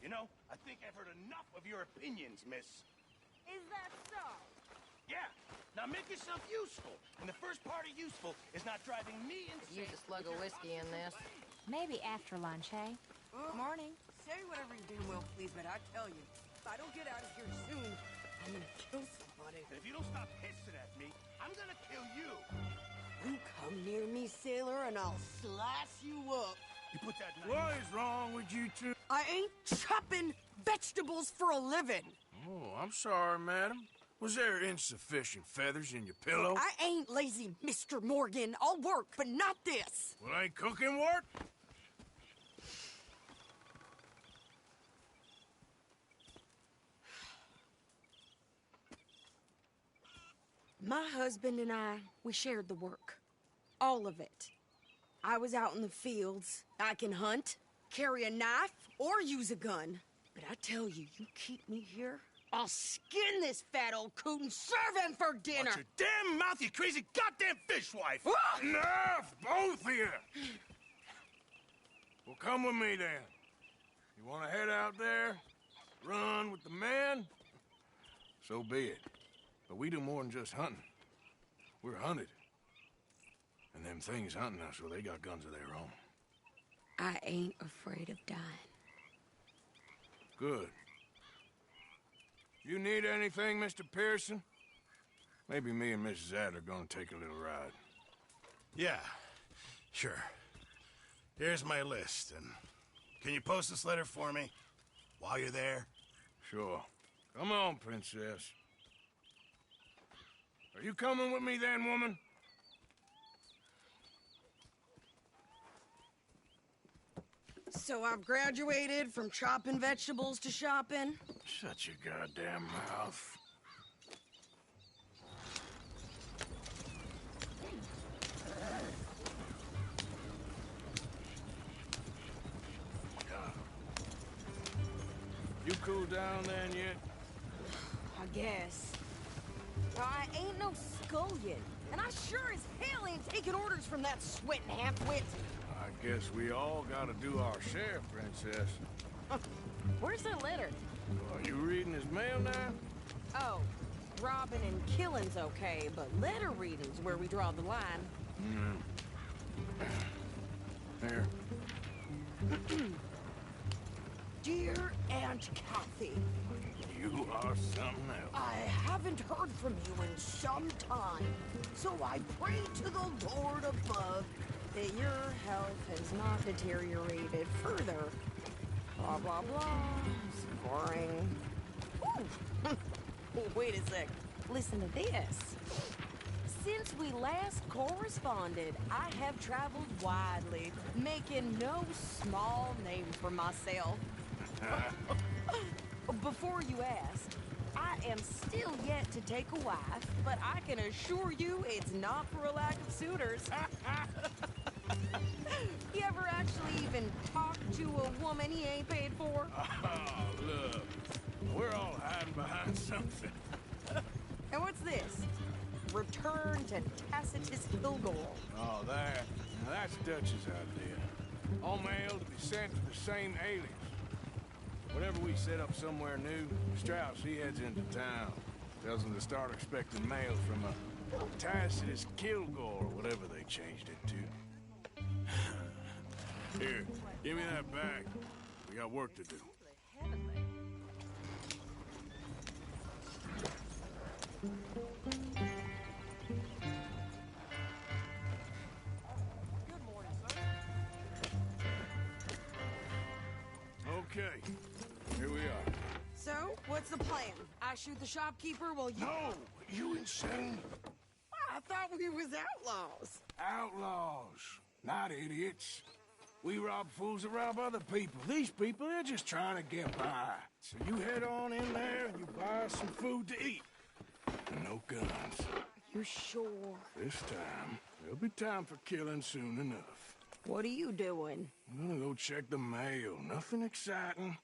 You know, I think I've heard enough of your opinions, miss. Is that so? Yeah. Now make yourself useful. And the first part of useful is not driving me insane. Use a slug of whiskey in this. Maybe after lunch, hey? Morning. Say whatever you damn well please, but I tell you, if I don't get out of here soon, I'm gonna kill somebody. And if you don't stop hissing at me, I'm gonna kill you. You come near me, sailor, and I'll slice you up. You put that knife... What is wrong with you two? I ain't chopping vegetables for a living. Oh, I'm sorry, madam. Was there insufficient feathers in your pillow? I ain't lazy, Mr. Morgan. I'll work, but not this. Well, ain't cooking work? My husband and I, we shared the work. All of it. I was out in the fields. I can hunt, carry a knife, or use a gun. But I tell you, you keep me here, I'll skin this fat old coot and serve him for dinner. Watch your damn mouth, you crazy goddamn fishwife! Ah! Enough, both of you! Well, come with me, then. You want to head out there, run with the men? So be it. But we do more than just hunting. We're hunted. And them things hunting us, well, they got guns of their own. I ain't afraid of dying. Good. You need anything, Mr. Pearson? Maybe me and Mrs. Adler gonna take a little ride. Yeah, sure. Here's my list, and can you post this letter for me while you're there? Sure. Come on, Princess. Are you coming with me then, woman? So I've graduated from chopping vegetables to shopping? Shut your goddamn mouth. You cool down then yet? I guess. I ain't no scullion, and I sure as hell ain't taking orders from that sweating half-wit. I guess we all gotta do our share, Princess. Where's that letter? Are you reading his mail now? Oh, robbing and killing's okay, but letter reading's where we draw the line. Here. Dear Aunt Kathy, You are something else. I haven't heard from you in some time, so I pray to the Lord above that your health has not deteriorated further. Blah, blah, blah. Scoring. Ooh. Wait a sec. Listen to this. Since we last corresponded, I have traveled widely, making no small name for myself. Before you ask, I am still yet to take a wife, but I can assure you it's not for a lack of suitors. You ever actually even talk to a woman he ain't paid for? Oh, look. We're all hiding behind something. And what's this? Return to Tacitus Kilgore. Oh, that. Now that's Dutch's idea. All mail to be sent to the same alias. Whenever we set up somewhere new, Strauss, he heads into town. Tells them to start expecting mail from a Tacitus Kilgore, or whatever they changed it to. Here, give me that bag. We got work to do. Okay, here we are. So, what's the plan? I shoot the shopkeeper while you... No! You insane? I thought we was outlaws. Outlaws, not idiots. We rob fools that rob other people. These people, they're just trying to get by. So you head on in there and you buy us some food to eat. And no guns. You sure? This time, there'll be time for killing soon enough. What are you doing? I'm gonna go check the mail. Nothing exciting.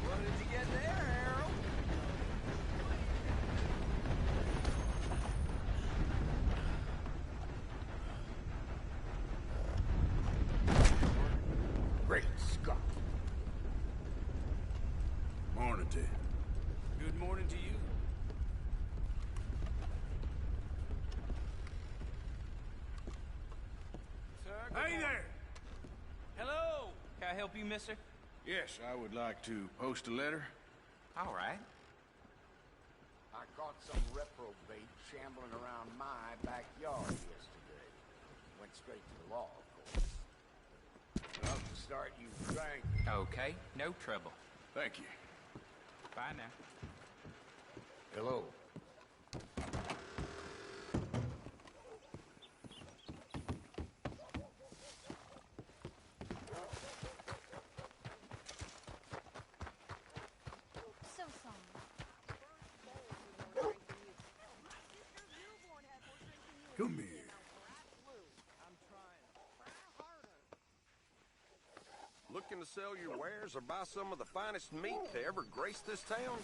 What did you get there, Harold? help you, mister? Yes, I would like to post a letter. All right. I caught some reprobate shambling around my backyard yesterday. Went straight to the law, of course. Love to start you drank. Okay, no trouble. Thank you. Bye now. Hello. So sorry. Come here. Looking to sell your wares or buy some of the finest meat to ever grace this town?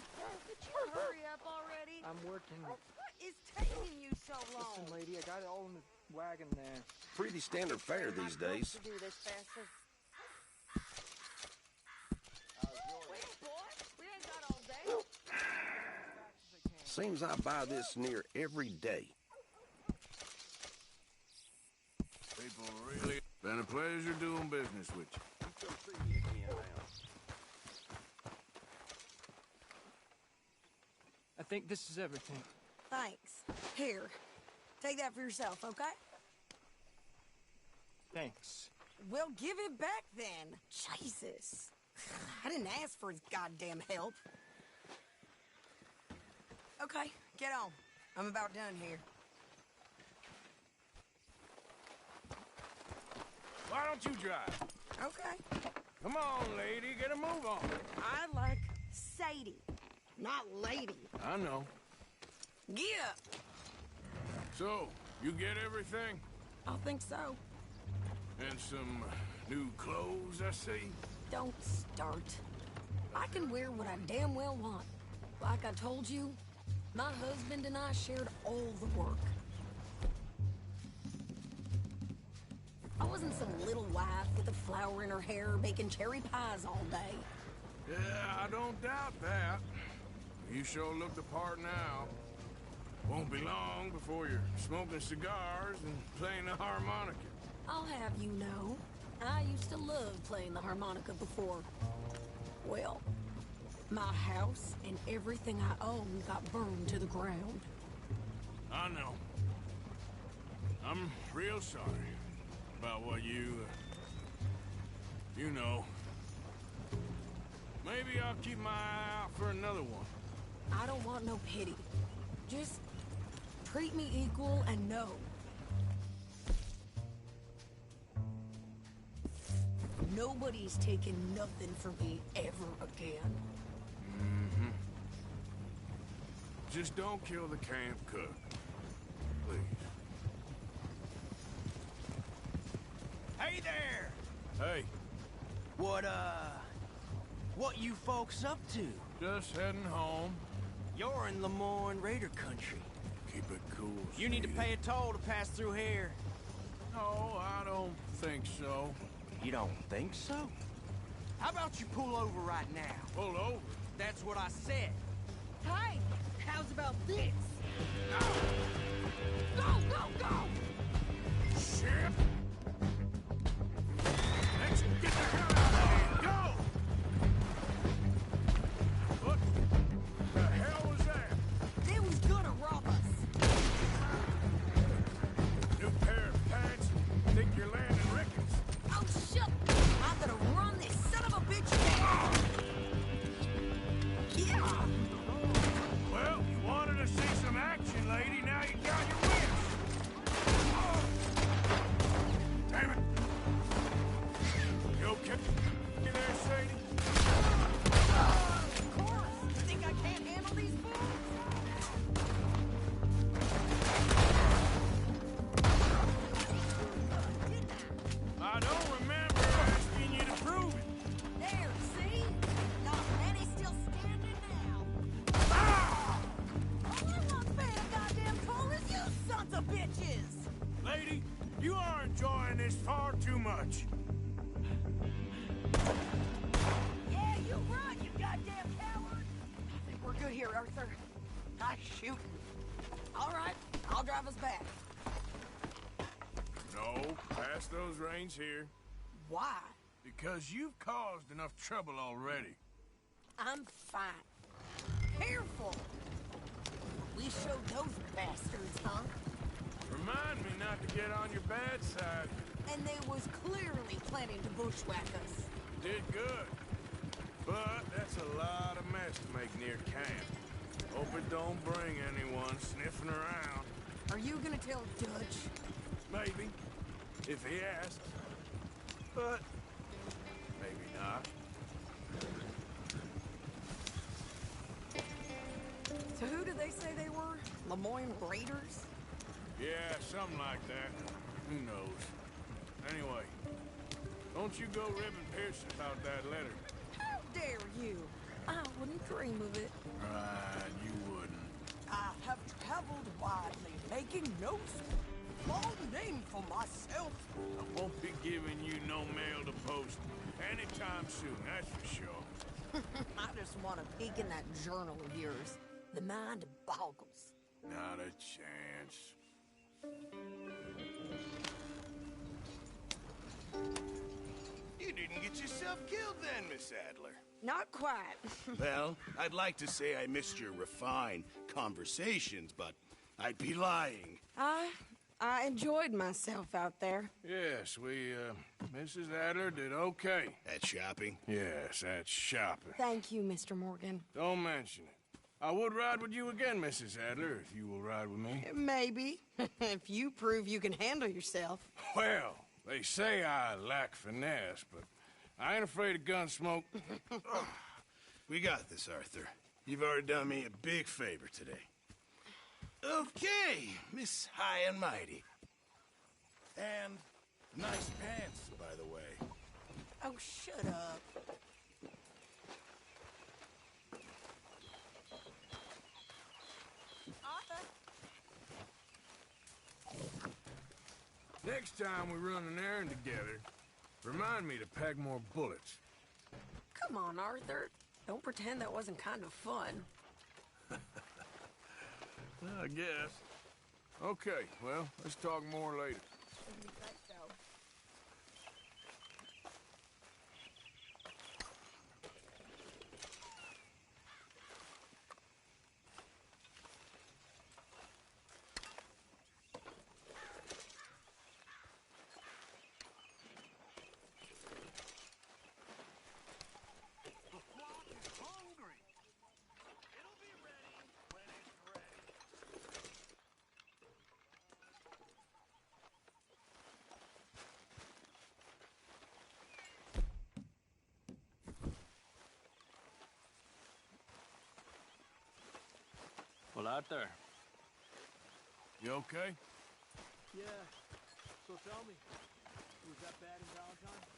Could you hurry up already? I'm working. What is taking you so long? Listen, lady, I got it all in the wagon there. Pretty standard fare these days. To do this fast as... Wait, boy, we ain't got all day. Seems I buy this near every day. People really... Been a pleasure doing business with you. Come see me again now. I think this is everything. Thanks. Here, take that for yourself, okay? Thanks. Well, give it back then. Jesus. I didn't ask for his goddamn help. Okay, get on. I'm about done here. Why don't you drive? Okay. Come on, lady, get a move on. I like Sadie, not lady. I know. Get up. So, you get everything? I think so. And some new clothes, I see? Don't start. I can wear what I damn well want. Like I told you, my husband and I shared all the work. I wasn't some little wife with a flower in her hair baking cherry pies all day. Yeah, I don't doubt that. You sure look the part now. Won't be long before you're smoking cigars and playing the harmonica. I'll have you know, I used to love playing the harmonica before. Well, my house and everything I own got burned to the ground. I know. I'm real sorry about what you know. Maybe I'll keep my eye out for another one. I don't want no pity. Just treat me equal and know. Nobody's taking nothing from me ever again. Mm-hmm. Just don't kill the camp cook. Please. Hey there! Hey, What you folks up to? just heading home. You're in Lemoyne Raider country. Keep it cool, You need to Sadie. pay a toll to pass through here. No, I don't think so. You don't think so? How about you pull over right now? Pull over. That's what I said. Hey, how's about this? Go, go, go! Shit! Let's get the hell out of here! Go! What the hell was that? They was gonna rob us. New pair of pants? Think you're landing Ricketts? Oh, shit! I'm gonna run this son of a bitch down. Yeah! Well, you wanted to see some action, lady. Now you got your wish. Oh. Damn it. You okay? You there, Sadie? Of course! You think I can't handle these fools? I don't remember asking you to prove it. There, see? Not many still standing now. Ah! All I'm not paying a goddamn toll is you sons of bitches! Lady, you are enjoying this far too much. Yeah, you run, you goddamn coward! I think we're good here, Arthur. Nice shooting. All right, I'll drive us back. No, pass those reins here. Why? Because you've caused enough trouble already. I'm fine. Careful! We showed those bastards, huh? Remind me not to get on your bad side. And they was clearly planning to bushwhack us. Did good. But that's a lot of mess to make near camp. Hope it don't bring anyone sniffing around. Are you gonna tell Dutch? Maybe. If he asks. But maybe not. So who did they say they were? Lemoyne Raiders? Yeah, something like that. Who knows? Anyway, don't you go ribbing Pearson about that letter. How dare you? I wouldn't dream of it. Right, you wouldn't. I have traveled widely, making no small name for myself. I won't be giving you no mail to post anytime soon, that's for sure. I just want to peek in that journal of yours. The mind boggles. Not a chance. You didn't get yourself killed then, Miss Adler. Not quite. Well, I'd like to say I missed your refined conversations, but I'd be lying. I enjoyed myself out there. Yes, Mrs. Adler did okay. At shopping? Yes, at shopping. Thank you, Mr. Morgan. Don't mention it. I would ride with you again, Mrs. Adler, if you will ride with me. Maybe. If you prove you can handle yourself. Well, they say I lack finesse, but I ain't afraid of gun smoke. We got this, Arthur. You've already done me a big favor today. Okay, Miss High and Mighty. And nice pants, by the way. Oh, shut up. Next time we run an errand together, remind me to pack more bullets. Come on, Arthur. Don't pretend that wasn't kind of fun. I guess. Okay, well, let's talk more later. Well, Arthur. You okay? Yeah. So tell me, was that bad in Valentine?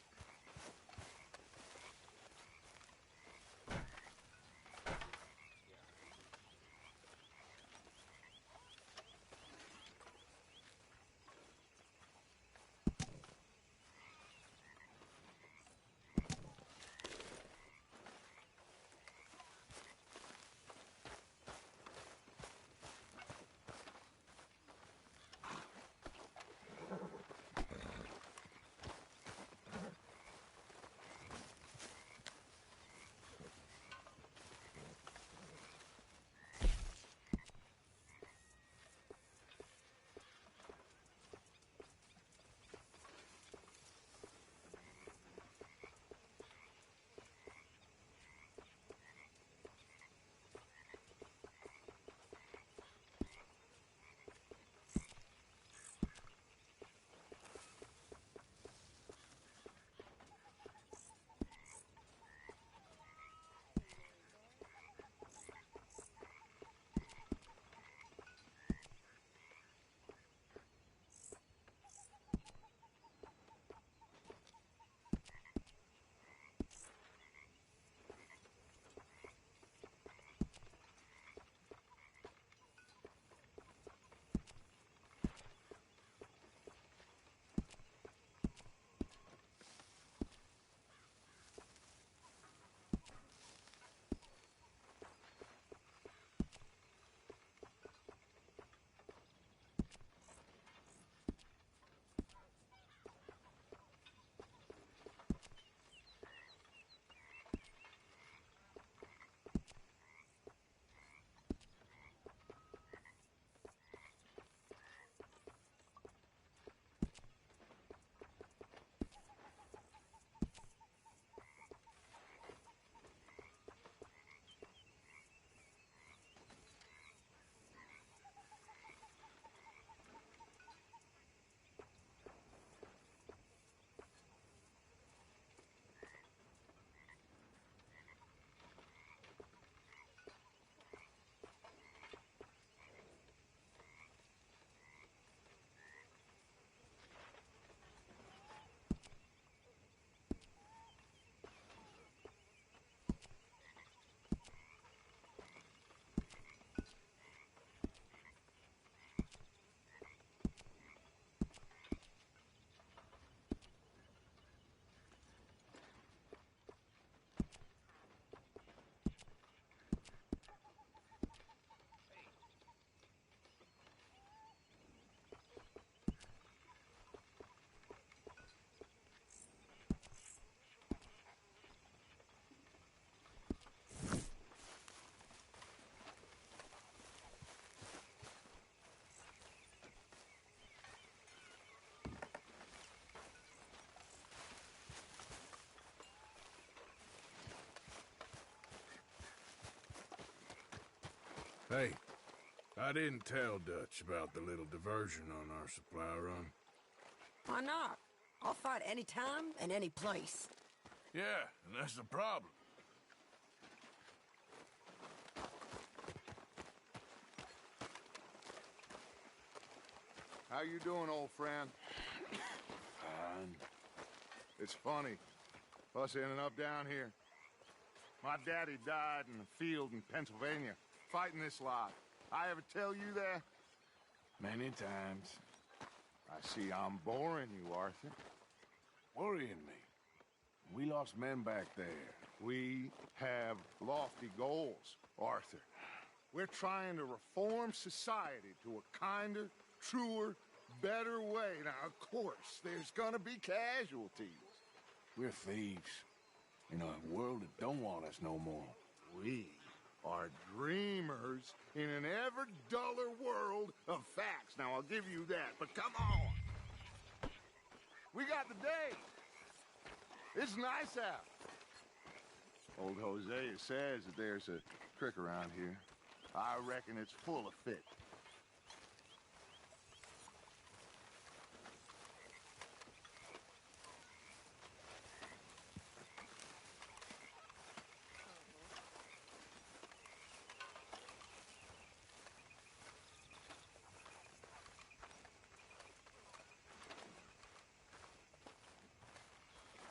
Hey, I didn't tell Dutch about the little diversion on our supply run. Why not? I'll fight any time and any place. Yeah, and that's the problem. How you doing, old friend? Fine. It's funny, us ending up down here. My daddy died in the field in Pennsylvania, fighting this lot. I ever tell you that? Many times. I see I'm boring you, Arthur. Worrying me. We lost men back there. We have lofty goals, Arthur. We're trying to reform society to a kinder, truer, better way. Now, of course, there's gonna be casualties. We're thieves. In a world that don't want us no more. We are dreamers in an ever duller world of facts. Now, I'll give you that, but come on. We got the day. It's nice out. Old Hosea says that there's a creek around here. I reckon it's full of fish.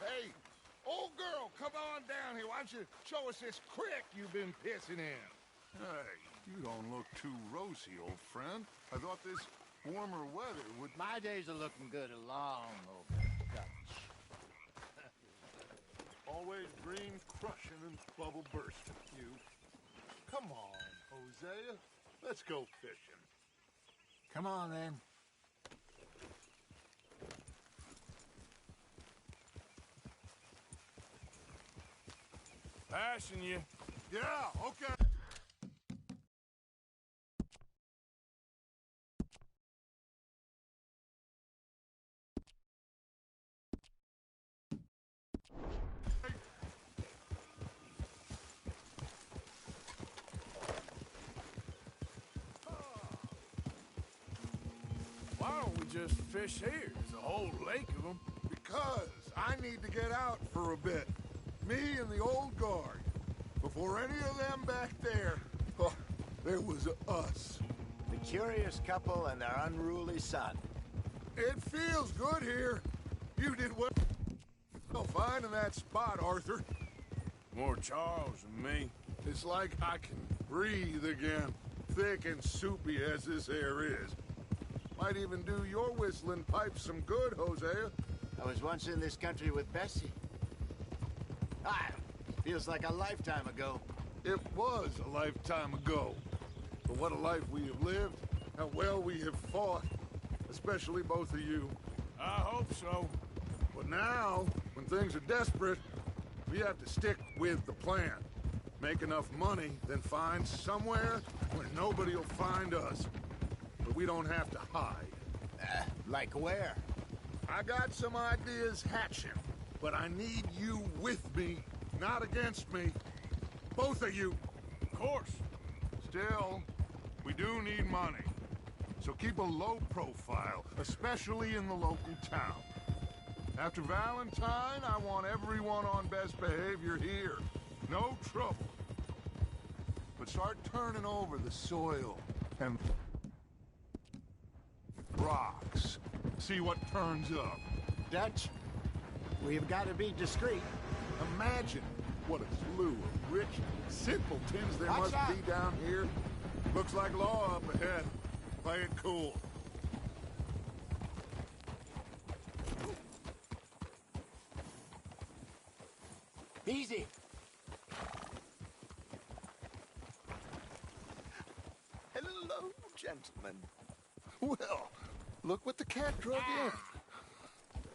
Hey, old girl, come on down here. Why don't you show us this creek you've been pissing in? Hey, you don't look too rosy, old friend. I thought this warmer weather would... My days are looking good along over Dutch. Always green crushing and bubble bursting, you. Come on, Hosea. Let's go fishing. Come on, then. Passing you. Yeah, okay. Why don't we just fish here? There's a whole lake of them. Because I need to get out for a bit. Me and the old guard. Before any of them back there, oh, there was us. The curious couple and their unruly son. It feels good here. You did well finding that spot, Arthur. More Charles than me. It's like I can breathe again, thick and soupy as this air is. Might even do your whistling pipes some good, Hosea. I was once in this country with Bessie. Ah, feels like a lifetime ago. It was a lifetime ago. But what a life we have lived, how well we have fought, especially both of you. I hope so. But now, when things are desperate, we have to stick with the plan. Make enough money, then find somewhere where nobody will find us. But we don't have to hide. Like where? I got some ideas hatching, but I need you with me, not against me. Both of you. Of course. Still, we do need money. So keep a low profile, especially in the local town. After Valentine, I want everyone on best behavior here. No trouble. But start turning over the soil and rocks. See what turns up. Dutch, we've got to be discreet. Imagine what a slew of rich simpletons there Watch must out. be down here. Looks like law up ahead. Play it cool. Easy. Hello, gentlemen. Well, look what the cat drug in.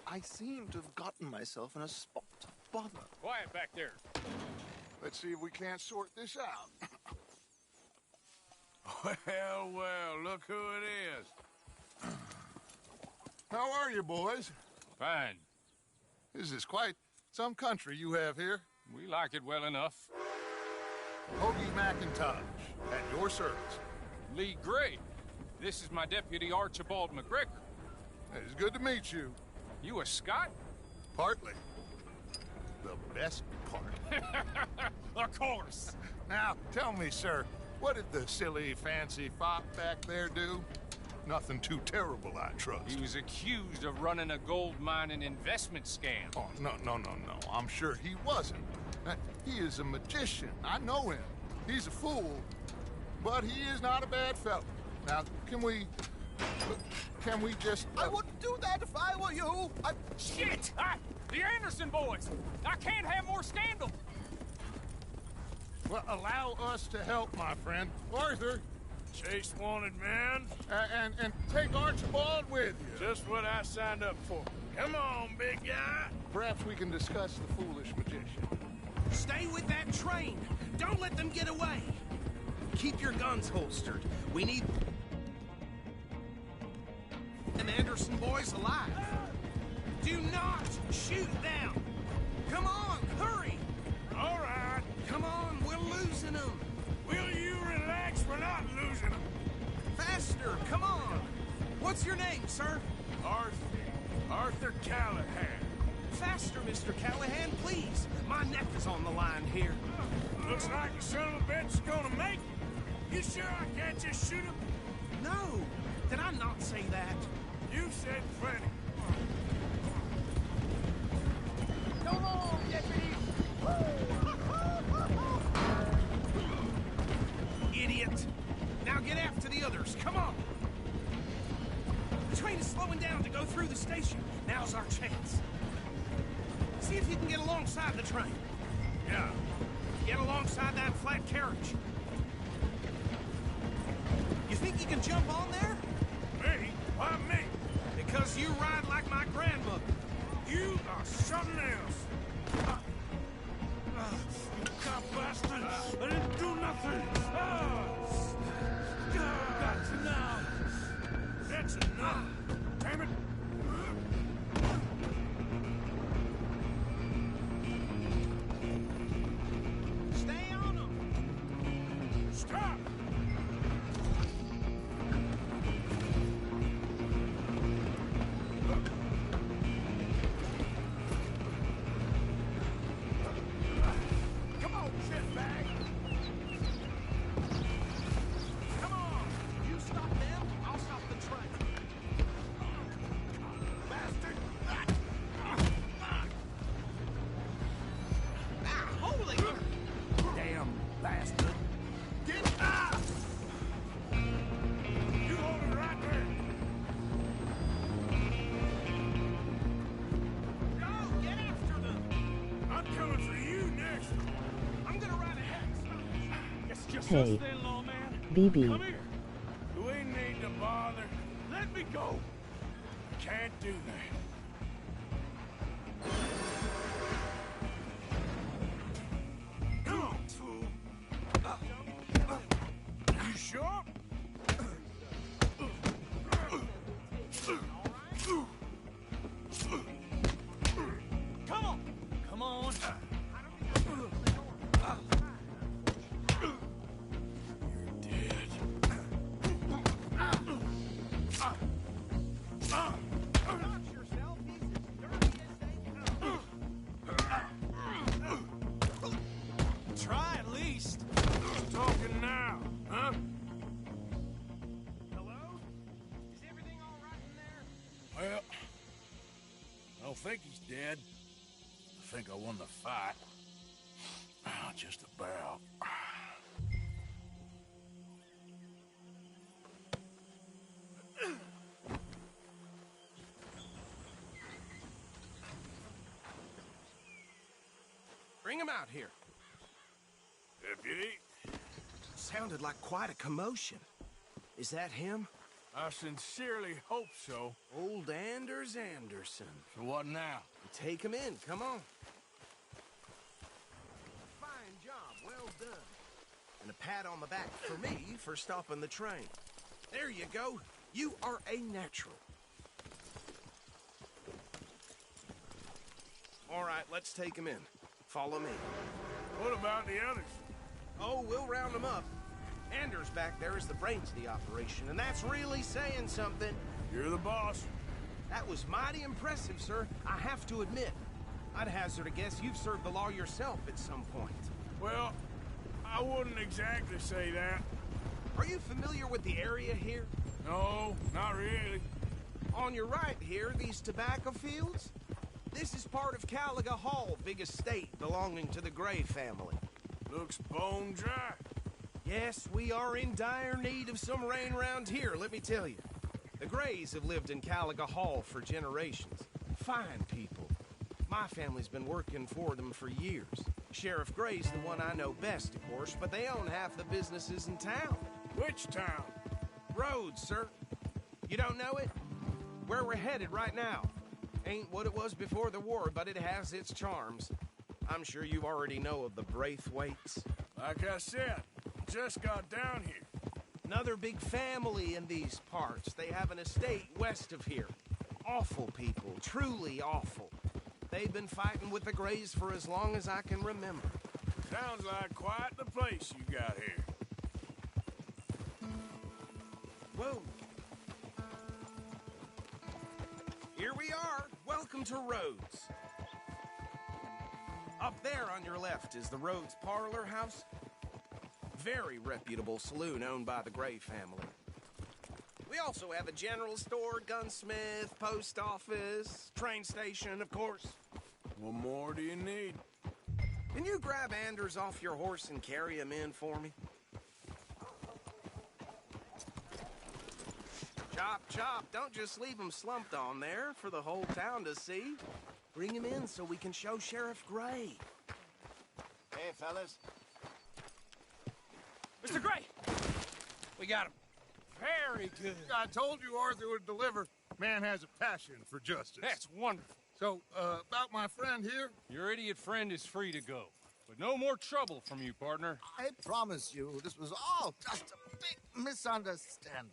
I seem to have gotten myself in a spot of bother. Quiet back there. Let's see if we can't sort this out. Well, look who it is. How are you, boys? Fine. This is quite some country you have here. We like it well enough. Hoagie McIntosh. At your service. Lee Gray. This is my deputy Archibald McGregor. It's good to meet you. You a Scot? Partly. The best part. Of course. Now, tell me, sir, what did the silly, fancy fop back there do? Nothing too terrible, I trust. He was accused of running a gold mining investment scam. Oh, no. I'm sure he wasn't. He is a magician. I know him. He's a fool, but he is not a bad fellow. Now, can we just... I wouldn't do that if I were you. Shit! The Anderson boys! I can't have more scandal! Well, allow us to help, my friend. Arthur! Chase wanted man. And take Archibald with you. Just what I signed up for. Come on, big guy. Perhaps we can discuss the foolish magician. Stay with that train. Don't let them get away. Keep your guns holstered. We need them Anderson boys alive. Do not shoot them. Come on, hurry. All right. Come on, we're losing them. Will you relax? We're not losing them. Faster, come on. What's your name, sir? Arthur Callahan. Faster, Mr. Callahan, please. My neck is on the line here. Looks like the son of a bitch is gonna make it. You sure I can't just shoot him? No. Did I not say that? You said plenty. Come on, deputy. Idiot. Now get after the others. Come on. The train is slowing down to go through the station. Now's our chance. See if you can get alongside the train. Yeah. Get alongside that flat carriage. You think you can jump on there? Me? Why me? Because you ride like my grandmother. You are something else. You cop bastard! I didn't do nothing! That's enough! That's enough! Damn it! Stay on them! Stop! Come on, shitbag! Come on! You stop them, I'll stop the train. Bastard! Holy! Damn bastard! Get up! You hold it right there! Go! Get after them! I'm coming for you next! I'm gonna ride ahead. It's just Hey, us then, lawman. BB. Come here. We need to bother. Let me go. Can't do that. Come on, fool. You sure? Come on! Come on! Try at least. Who's talking now, huh? Hello? Is everything all right in there? Well, I don't think he's dead. I think I won the fight. Just about. Bring him out here. Deputy, Sounded like quite a commotion. Is that him? I sincerely hope so. Old Anders Anderson. So what now? Take him in, come on. Fine job, well done. And a pat on the back for me for stopping the train. There you go. You are a natural. All right, let's take him in. Follow me. What about the others? Oh, we'll round them up. Anders back there is the brains of the operation, and that's really saying something. You're the boss. That was mighty impressive, sir. I have to admit. I'd hazard a guess you've served the law yourself at some point. Well, I wouldn't exactly say that. Are you familiar with the area here? No, not really. On your right here, these tobacco fields? This is part of Caliga Hall, big estate belonging to the Gray family. Looks bone dry. Yes, we are in dire need of some rain around here, let me tell you. The Grays have lived in Caliga Hall for generations. Fine people. My family's been working for them for years. Sheriff Gray's the one I know best, of course, but they own half the businesses in town. Which town? Rhodes, sir. You don't know it? Where we're headed right now. Ain't what it was before the war, but it has its charms. I'm sure you already know of the Braithwaites. Like I said, just got down here. Another big family in these parts. They have an estate west of here. Awful people, truly awful. They've been fighting with the Grays for as long as I can remember. Sounds like quite the place you got here. Whoa. Here we are. Welcome to Rhodes. Up there on your left is the Rhodes Parlor House. Very reputable saloon owned by the Gray family. We also have a general store, gunsmith, post office, train station, of course. What more do you need? Can you grab Anders off your horse and carry him in for me? Chop, chop. Don't just leave him slumped on there for the whole town to see. Bring him in so we can show Sheriff Gray. Hey, fellas. Mr. Gray! We got him. Very good. I told you Arthur would deliver. Man has a passion for justice. That's wonderful. So, about my friend here? Your idiot friend is free to go. But no more trouble from you, partner. I promise you, this was all just a big misunderstanding.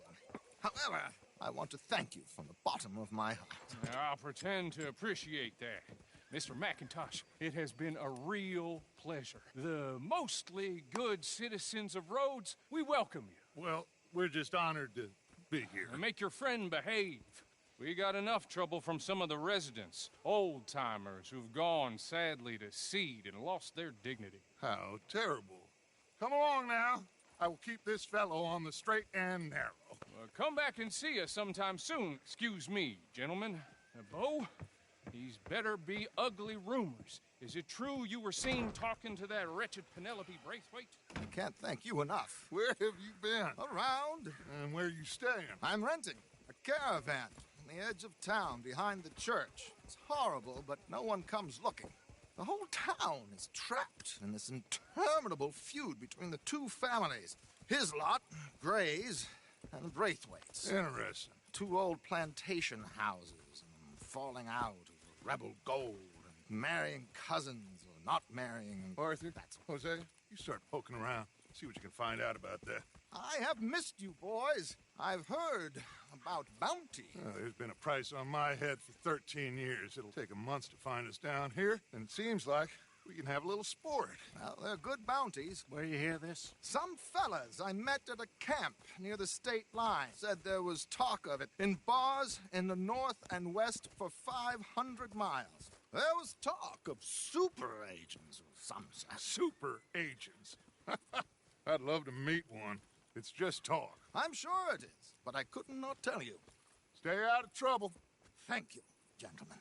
However, I want to thank you from the bottom of my heart. I'll pretend to appreciate that. Mr. McIntosh, it has been a real pleasure. The mostly good citizens of Rhodes, we welcome you. Well, we're just honored to be here. And make your friend behave. We got enough trouble from some of the residents, old-timers who've gone, sadly, to seed and lost their dignity. How terrible. Come along now. I will keep this fellow on the straight and narrow. Come back and see us sometime soon. Excuse me, gentlemen. Bo, these better be ugly rumors. Is it true you were seen talking to that wretched Penelope Braithwaite? I can't thank you enough. Where have you been? Around. And where you staying? I'm renting a caravan on the edge of town behind the church. It's horrible, but no one comes looking. The whole town is trapped in this interminable feud between the two families. His lot, Gray's, and Braithwaite's. Interesting. Two old plantation houses, and falling out over rebel gold, and marrying cousins or not marrying. Arthur, Jose, you start poking around. See what you can find out about that. I have missed you, boys. I've heard about bounty. There's been a price on my head for 13 years. It'll take a month to find us down here, and it seems like we can have a little sport. Well, they're good bounties. Where you hear this? Some fellas I met at a camp near the state line said there was talk of it in bars in the north and west for 500 miles. There was talk of super agents of some sort. Super agents? I'd love to meet one. It's just talk. I'm sure it is, but I couldn't not tell you. Stay out of trouble. Thank you, gentlemen.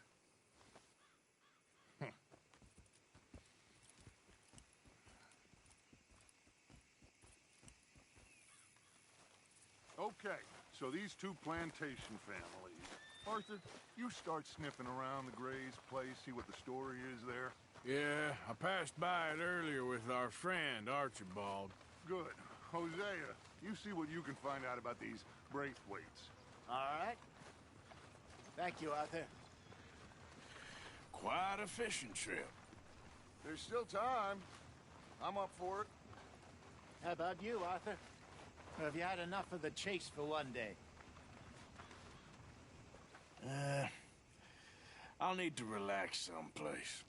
Okay, so these two plantation families. Arthur, you start sniffing around the Gray's place, see what the story is there. Yeah, I passed by it earlier with our friend, Archibald. Good. Hosea, you see what you can find out about these Braithwaites. All right. Thank you, Arthur. Quite a fishing trip. There's still time. I'm up for it. How about you, Arthur? Or have you had enough of the chase for one day? I'll need to relax someplace.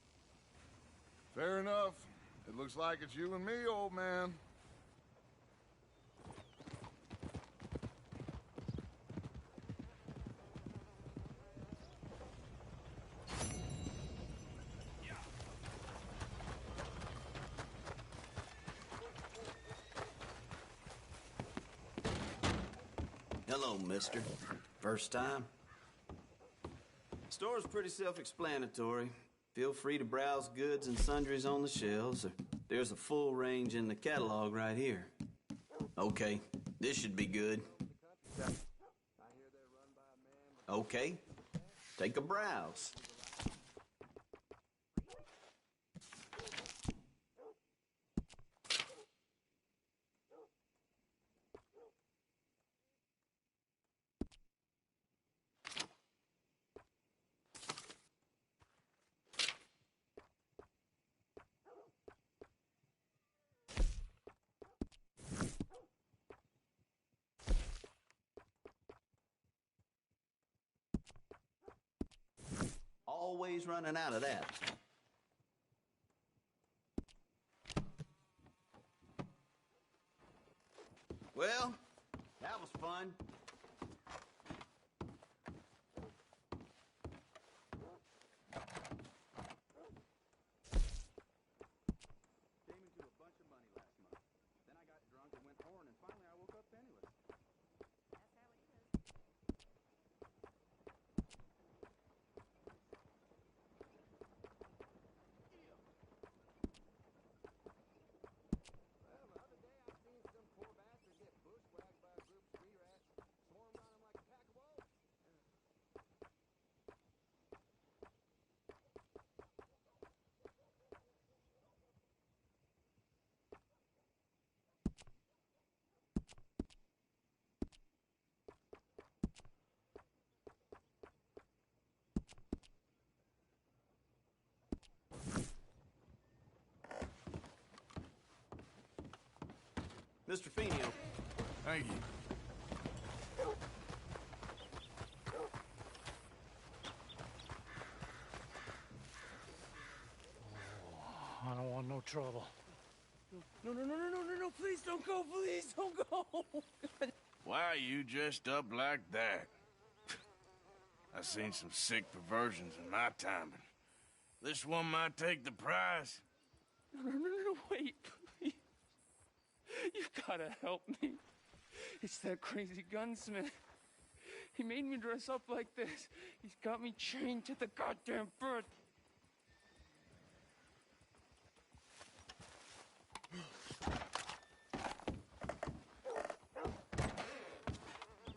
Fair enough. It looks like it's you and me, old man. Hello, mister. First time? Store's pretty self-explanatory. Feel free to browse goods and sundries on the shelves. There's a full range in the catalog right here. Okay, this should be good. Okay, take a browse. Always running out of that. Well, that was fun. Came into a bunch of money last month. Then I got drunk and went horn, and finally I woke up penniless. That's how it is. Mr. Fenio. Thank you. I don't want no trouble. No, please don't go, please don't go. Why are you dressed up like that? I've seen some sick perversions in my time, but this one might take the prize. No, wait, please. You gotta help me. It's that crazy gunsmith. He made me dress up like this. He's got me chained to the goddamn bed.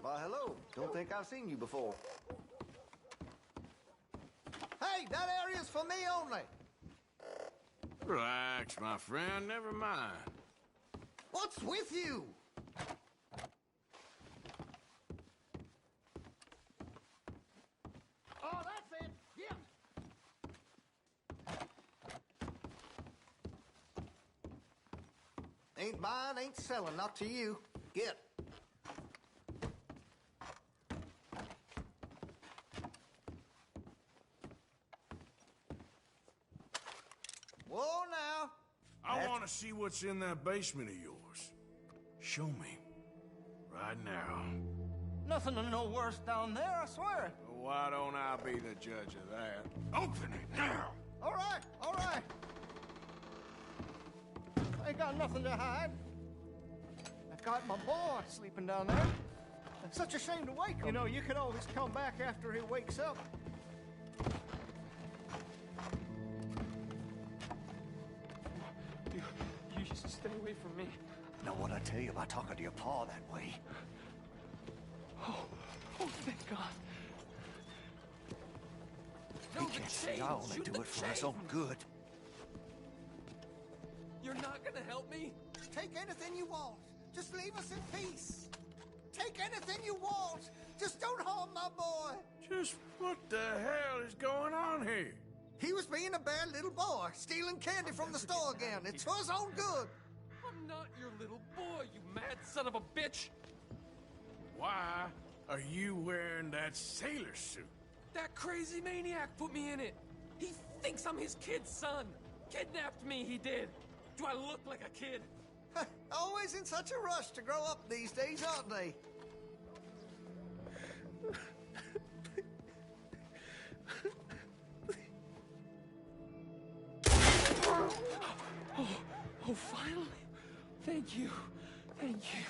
Why, hello. Don't think I've seen you before. Hey, that area's for me only. Relax, my friend. Never mind. What's with you? Oh, that's it. Get. Ain't buying, ain't selling, not to you. Get. Whoa, now. I want to see what's in that basement of yours. Show me. Right now. Nothing no worse down there, I swear. Well, why don't I be the judge of that? Open it now! All right, all right. I ain't got nothing to hide. I've got my boy sleeping down there. It's such a shame to wake him. You know, you can always come back after he wakes up. You just stay away from me. Know what I tell you about talking to your pa that way? Oh, thank God. He can't say I only do it for his own good. You're not gonna help me? Take anything you want. Just leave us in peace. Take anything you want. Just don't harm my boy. Just what the hell is going on here? He was being a bad little boy, stealing candy from the store again. It's for his own good. I'm not your little boy, you mad son of a bitch. Why are you wearing that sailor suit? That crazy maniac put me in it. He thinks I'm his kid's son. Kidnapped me, he did. Do I look like a kid? Always in such a rush to grow up these days, aren't they? Oh, finally. Thank you. Thank you.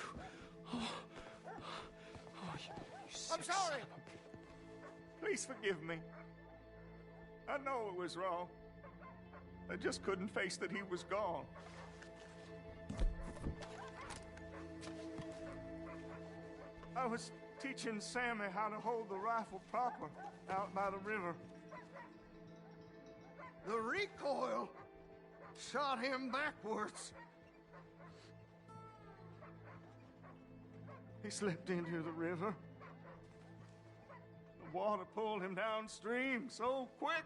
Oh, I'm sorry. Please forgive me. I know it was wrong. I just couldn't face that he was gone. I was teaching Sammy how to hold the rifle proper out by the river. The recoil shot him backwards. He slipped into the river. The water pulled him downstream so quick.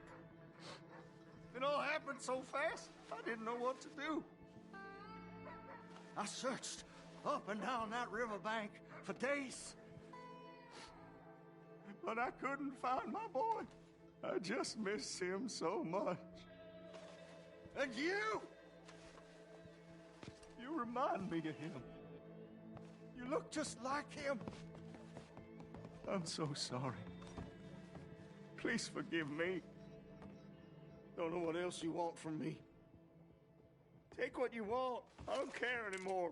It all happened so fast, I didn't know what to do. I searched up and down that riverbank for days. But I couldn't find my boy. I just miss him so much. And you remind me of him. You look just like him. I'm so sorry. Please forgive me. Don't know what else you want from me. Take what you want. I don't care anymore.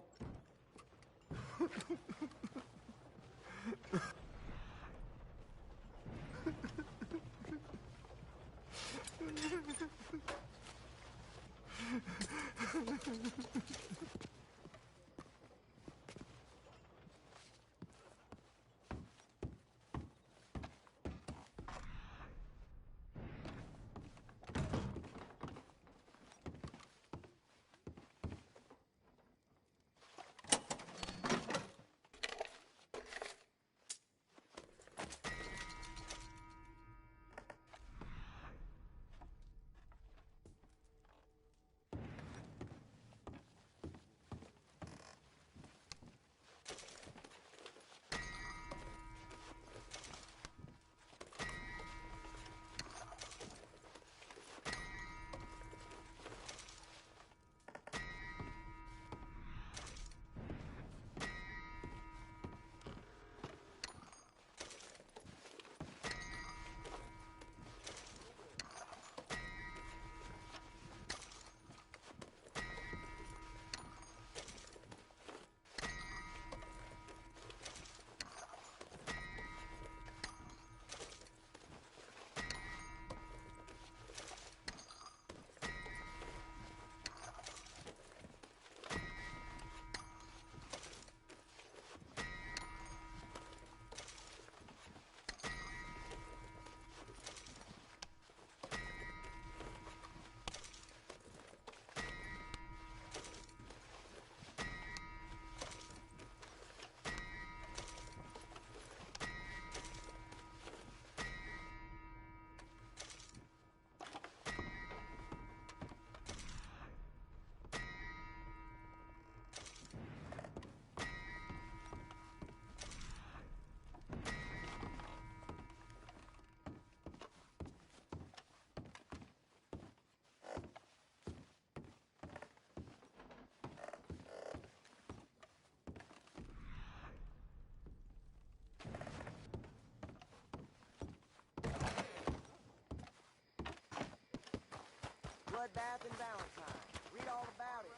Bloodbath and Valentine. Read all about it.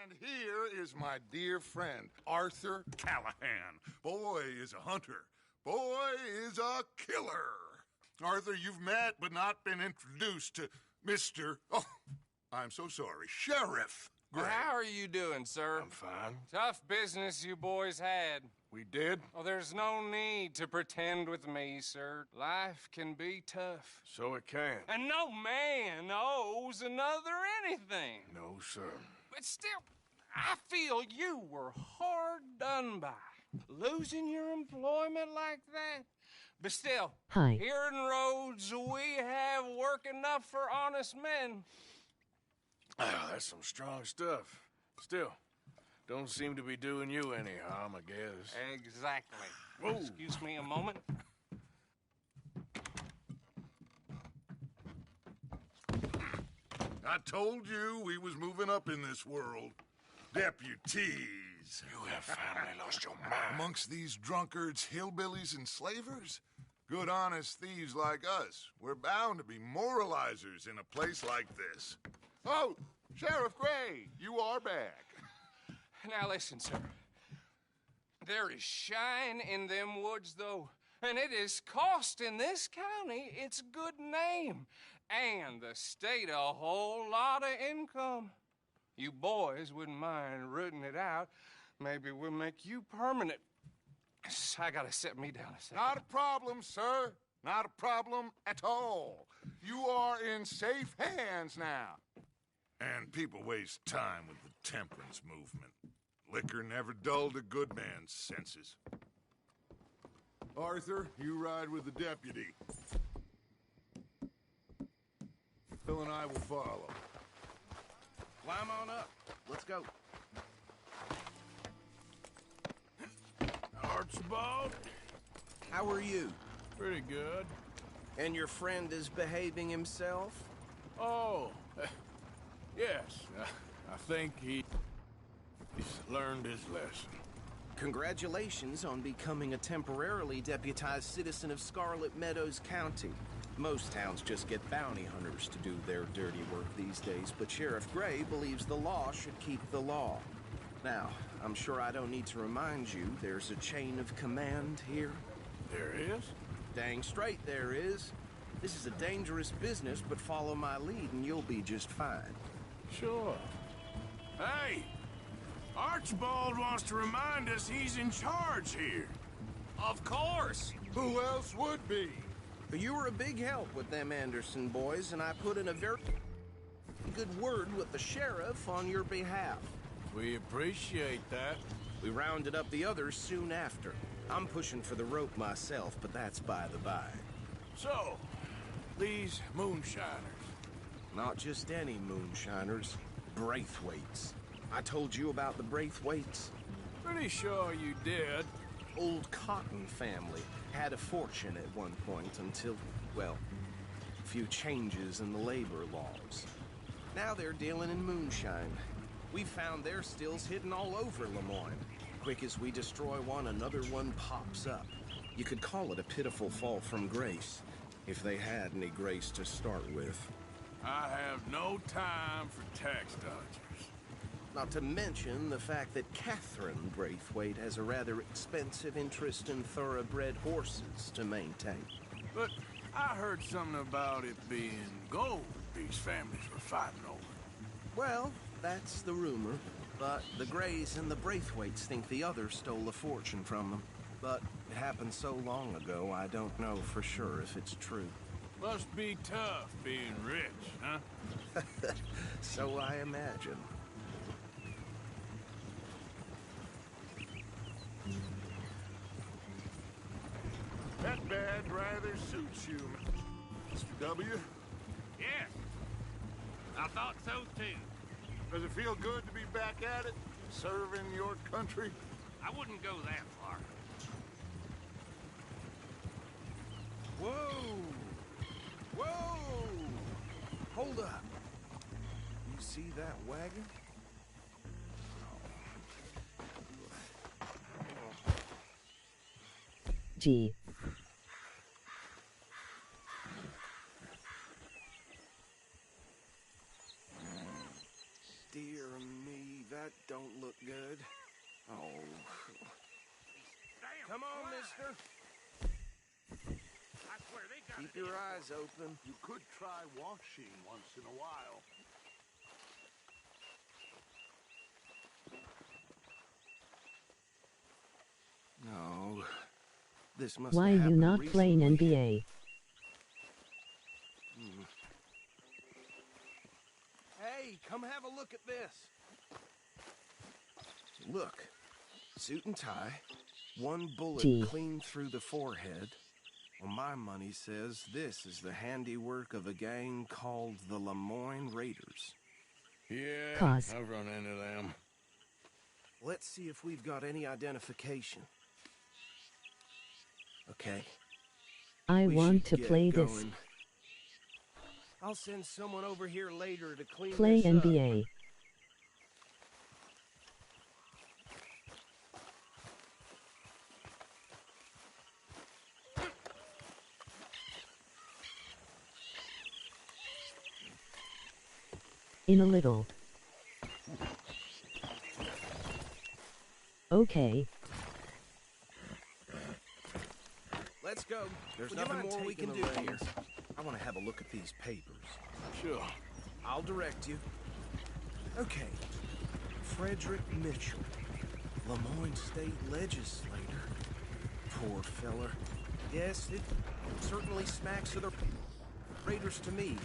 And here is my dear friend, Arthur Callahan. Boy is a hunter. Boy is a killer. Arthur, you've met but not been introduced to Mr. Oh, I'm so sorry, Sheriff Gray. Well, how are you doing, sir? I'm fine. Tough business you boys had. We did? Oh, there's no need to pretend with me, sir. Life can be tough. So it can. And no man owes another anything. No, sir. But still, I feel you were hard done by. Losing your employment like that. But still, Hi. here in Rhodes, we have work enough for honest men. Ah, that's some strong stuff. Still, don't seem to be doing you any harm, I guess. Exactly. Whoa. Excuse me a moment. I told you we was moving up in this world. Deputies. You have finally lost your mind. Amongst these drunkards, hillbillies, and slavers? Good, honest thieves like us. We're bound to be moralizers in a place like this. Oh, Sheriff Gray, you are back. Now listen, sir. There is shine in them woods, though, and it is costing this county its good name and the state a whole lot of income. You boys wouldn't mind rooting it out. Maybe we'll make you permanent. I gotta set me down a second. Not a problem, sir. Not a problem at all. You are in safe hands now. And people waste time with the temperance movement. Liquor never dulled a good man's senses. Arthur, you ride with the deputy. Phil and I will follow. Climb on up. Let's go. Archibald? How are you? Pretty good. And your friend is behaving himself? Oh, yes. I think he's learned his lesson. Congratulations on becoming a temporarily deputized citizen of Scarlet Meadows County. Most towns just get bounty hunters to do their dirty work these days, but Sheriff Gray believes the law should keep the law. Now, I'm sure I don't need to remind you there's a chain of command here. There is? Dang straight there is. This is a dangerous business, but follow my lead and you'll be just fine. Sure. Hey! Archibald wants to remind us he's in charge here. Of course! Who else would be? You were a big help with them Anderson boys, and I put in a very good word with the sheriff on your behalf. We appreciate that. We rounded up the others soon after. I'm pushing for the rope myself, but that's by the by. So, these moonshiners. Not just any moonshiners. Braithwaites. I told you about the Braithwaites? Pretty sure you did. Old Cotton family. Had a fortune at one point until, well, a few changes in the labor laws. Now they're dealing in moonshine. We found their stills hidden all over Lemoyne. Quick as we destroy one, another one pops up. You could call it a pitiful fall from grace, if they had any grace to start with. I have no time for tax dodgers. Not to mention the fact that Catherine Braithwaite has a rather expensive interest in thoroughbred horses to maintain. But I heard something about it being gold these families were fighting over. Well, that's the rumor. But the Grays and the Braithwaites think the others stole a fortune from them. But it happened so long ago, I don't know for sure if it's true. Must be tough being rich, huh? So I imagine. That bad rather suits you, Mr. W. Yes. I thought so, too. Does it feel good to be back at it, serving your country? I wouldn't go that far. Whoa! Whoa! Hold up. You see that wagon? G. Dear me, that don't look good. Oh. Come on, mister. I swear they got Keep your eyes open. You could try washing once in a while. No. This must Why have you happened not playing recently. NBA? Hey, come have a look at this. Look. Suit and tie. One bullet Gee. clean through the forehead. Well, my money says this is the handiwork of a gang called the Lemoyne Raiders. Yeah, Cause. I've run into them. Let's see if we've got any identification. Okay. I we want should to get play this. going. I'll send someone over here later to clean Play this up. NBA. In a little. Okay. Let's go. There's Would you nothing mind more we can taking do the here. reins? I want to have a look at these papers. Sure. I'll direct you. Okay. Frederick Mitchell, Lemoyne State Legislator. Poor feller. Yes, it certainly smacks of the raiders to me.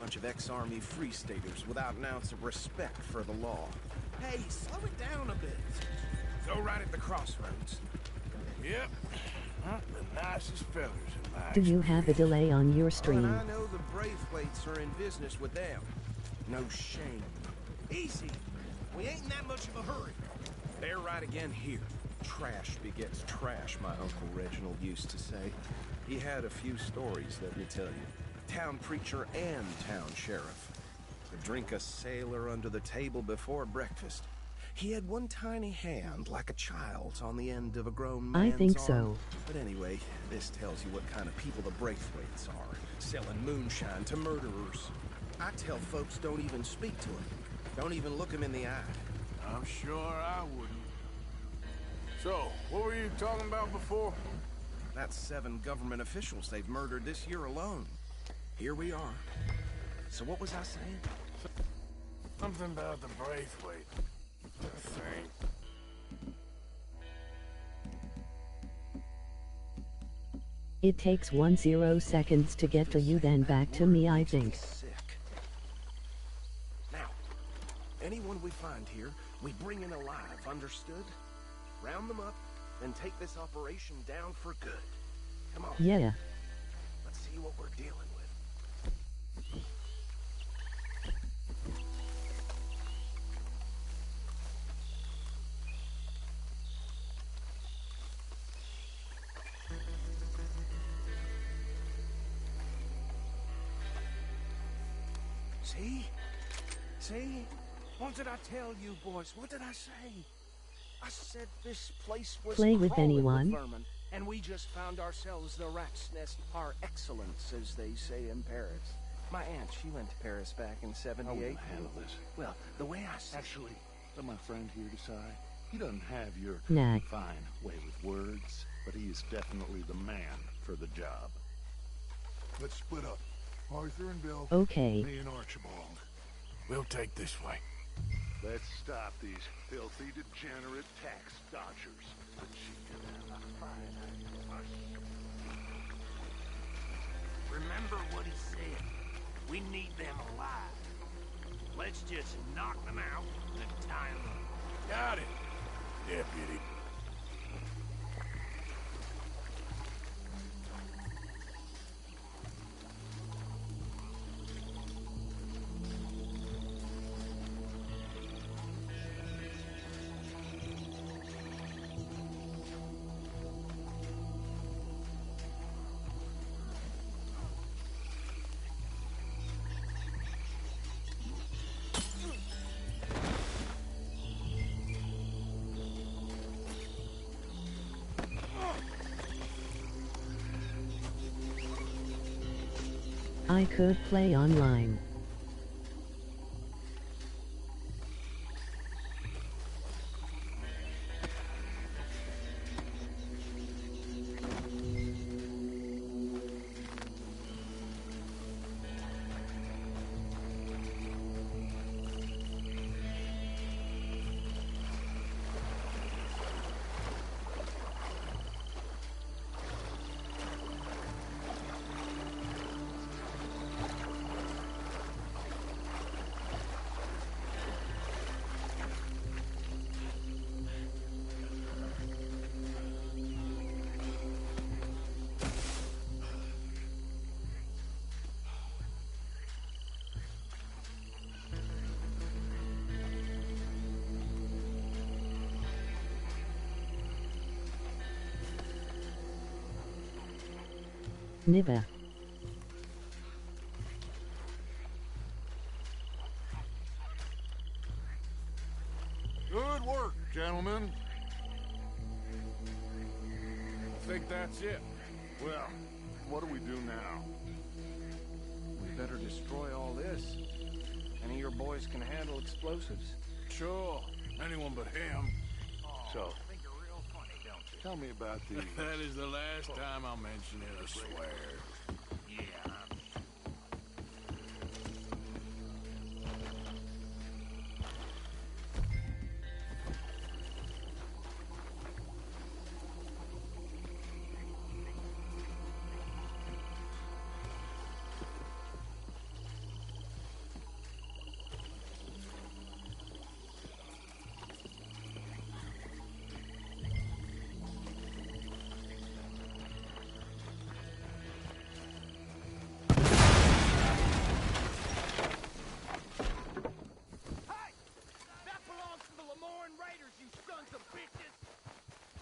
Bunch of ex-army free staters without an ounce of respect for the law. Hey, slow it down a bit. Go right at the crossroads. Yep. Not the nicest fellers in my Do you have a delay on your stream? And I know the Braithwaites are in business with them. No shame. Easy. We ain't in that much of a hurry. They're right again here. Trash begets trash, my Uncle Reginald used to say. He had a few stories, let me tell you. Town preacher and town sheriff. Could drink a sailor under the table before breakfast. He had one tiny hand, like a child's, on the end of a grown man's I think arm. so. But anyway, this tells you what kind of people the Braithwaites are. Selling moonshine to murderers. I tell folks don't even speak to them. Don't even look them in the eye. I'm sure I wouldn't. So, what were you talking about before? That's 7 government officials they've murdered this year alone. Here we are. So what was I saying? Something about the Braithwaite thing. It takes 10 seconds to get to you, then back to me, I think. Sick. Now, anyone we find here, we bring in alive, understood? Round them up, and take this operation down for good. Come on. Yeah. Let's see what we're dealing with. See? See? What did I tell you, boys? What did I say? I said this place was Play with crawling anyone? vermin, and we just found ourselves the rat's nest par excellence, as they say in Paris. My aunt, she went to Paris back in '78. How will you handle this? Well, the way I see Actually, let my friend here decide. He doesn't have your Nah. fine way with words, but he is definitely the man for the job. Let's split up. Arthur and Bill. Okay. Me and Archibald. We'll take this way. Let's stop these filthy, degenerate tax dodgers. Remember what he said. We need them alive. Let's just knock them out and tie them up. Got it, deputy. I could play online. Never. Good work, gentlemen. I think that's it. Well, what do we do now? We better destroy all this. Any of your boys can handle explosives. sure. Anyone but him. So, tell me about these. That is the last time I'll mention it, I swear. Yeah.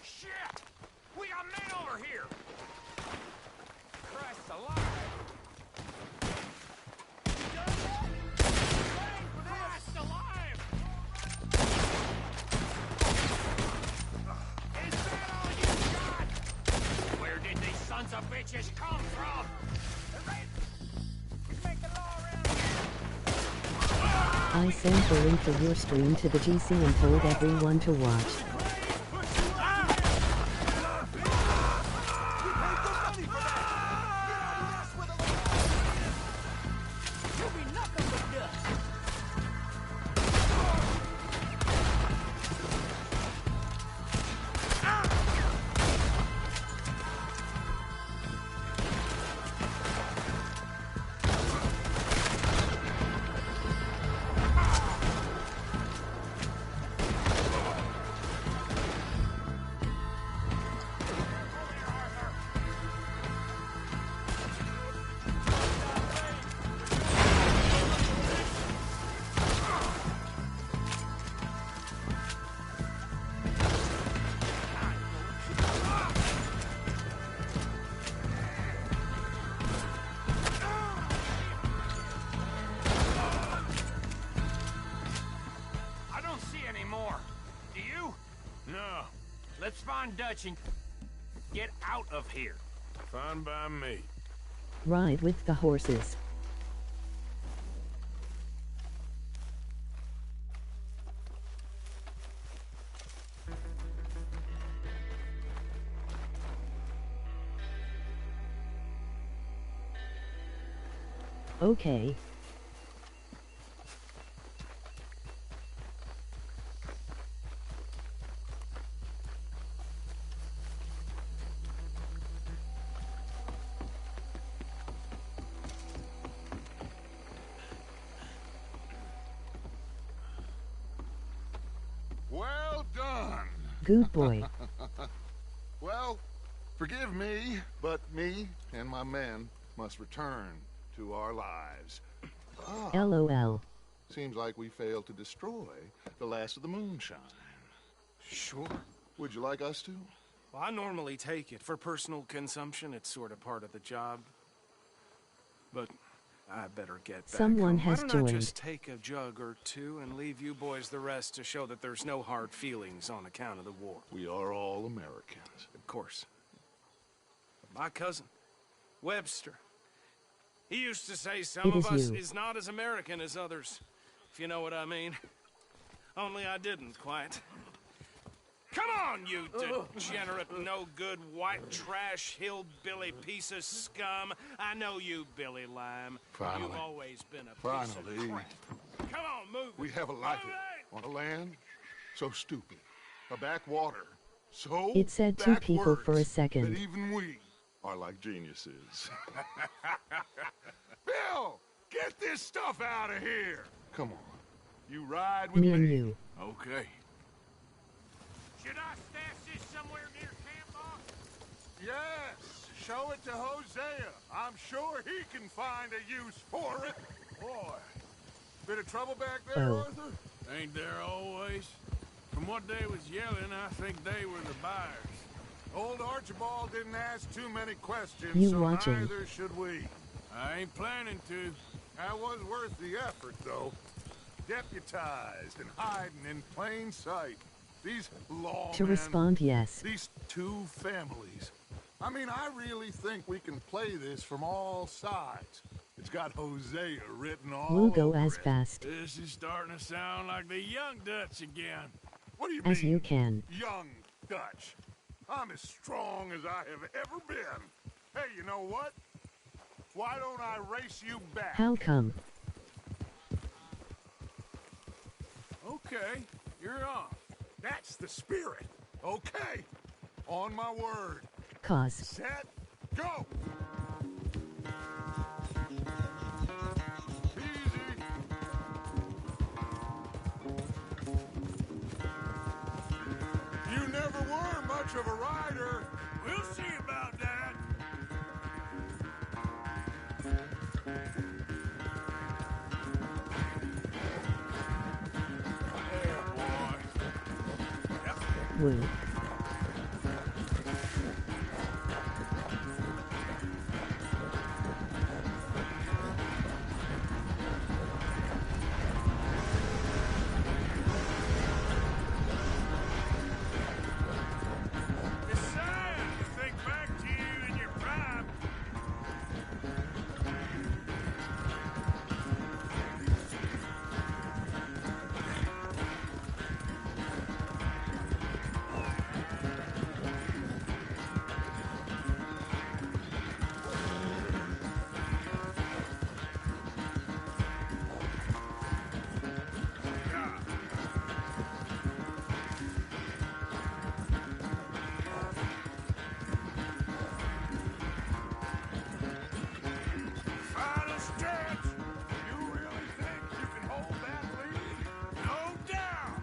Shit! We got men over here! Christ alive! Christ alive! Is that all you got? Where did these sons of bitches come from? I sent the link for your stream to the GC and told everyone to watch. Let's find Dutch and get out of here. Fine by me. Ride with the horses. Okay. Well done. Good boy. Well, forgive me, but me and my men must return to our lives. LOL. Seems like we failed to destroy the last of the moonshine. Sure. Would you like us to? Well, I normally take it. For personal consumption, it's sort of part of the job. But I better get back Someone home. has Why don't I joined. just take a jug or two and leave you boys the rest to show that there's no hard feelings on account of the war? We are all Americans. Of course. But my cousin, Webster, he used to say some It of is us you. is not as American as others, if you know what I mean. Only I didn't quite. Come on, you degenerate, no-good, white trash, hillbilly piece of scum. I know you, Billy Lime. Finally. You've always been a piece Finally. of crap. Come on, move We it. have a life Move it. on a land so stupid, a backwater so It said two people for a backwards second. that even we are like geniuses. Bill, get this stuff out of here. Come on, you ride with Me and you. Okay. Should I stash this somewhere near camp, boss? Yes, show it to Hosea. I'm sure he can find a use for it. Boy, bit of trouble back there, Oh. Arthur? Ain't there always? From what they was yelling, I think they were the buyers. Old Archibald didn't ask too many questions, You so watching. neither should we. I ain't planning to. That was worth the effort, though. Deputized and hiding in plain sight. These lawmen... To respond, yes. These two families. I mean, I really think we can play this from all sides. It It's got Hosea written all We'll go over as it. fast This is starting to sound like the young Dutch again. What do you as mean, you can. young Dutch? I'm as strong as I have ever been. Hey, you know what? Why don't I race you back? How come? Okay, you're off. That's the spirit. Okay. On my word. Cause. Set, go! Easy. You never were much of a rider. We'll see about that. Woo. It's sad to think back to you in your prime. Final stretch. You really think you can hold that lead? No doubt.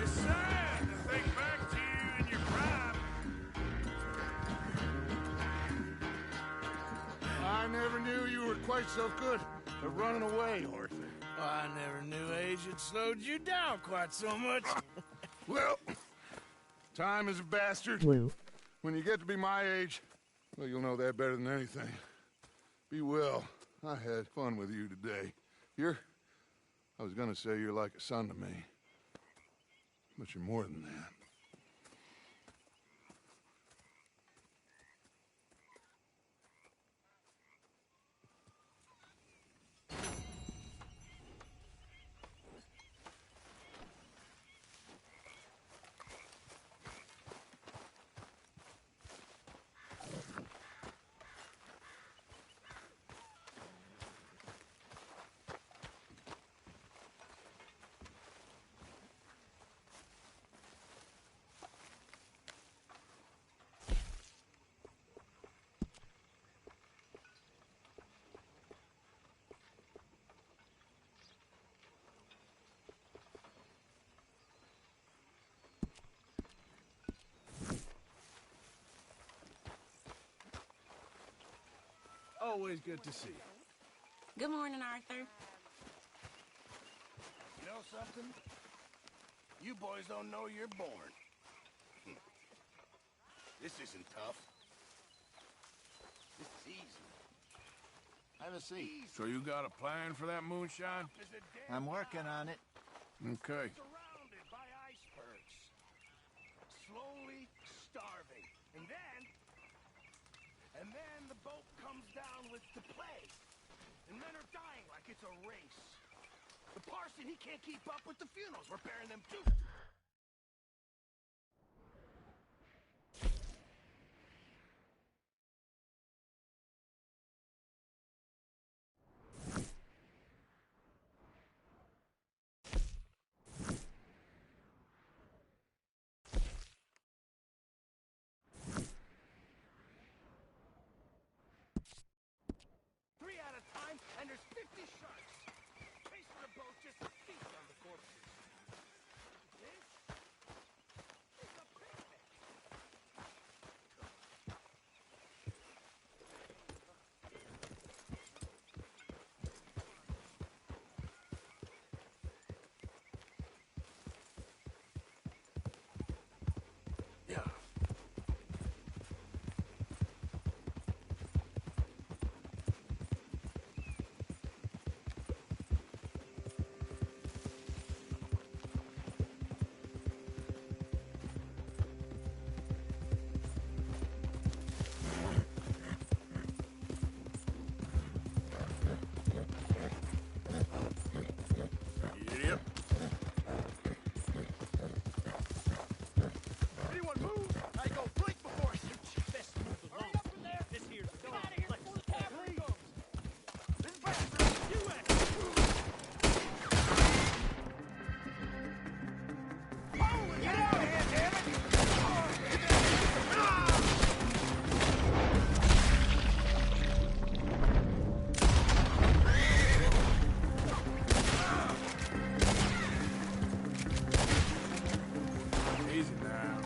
It's sad to think back to you in your prime. I never knew you were quite so good at running away, Arthur. I never knew age had slowed you down quite so much. Well, time is a bastard. Woo. When you get to be my age, well, you'll know that better than anything. Be well. I had fun with you today. I was gonna say you're like a son to me. But you're more than that. Always good to see you. Good morning, Arthur. You know something? You boys don't know you're born. This isn't tough. This is easy. Have a seat. So you got a plan for that moonshine? I'm working on it. Okay. Surrounded by icebergs. Slowly starving. And then the boat comes down with the plague. And men are dying like it's a race. The parson, he can't keep up with the funerals. We're burying them too. 50 sharks. Chasing the boat just to feast on the corpses. This is a picnic. Yeah. Yep. Anyone move? I go blink before I shoot you. Best move along. Hurry up from there. This here's the door. Get out of here before the cavalry comes. This bastard, you get out of here, damn it! Easy now.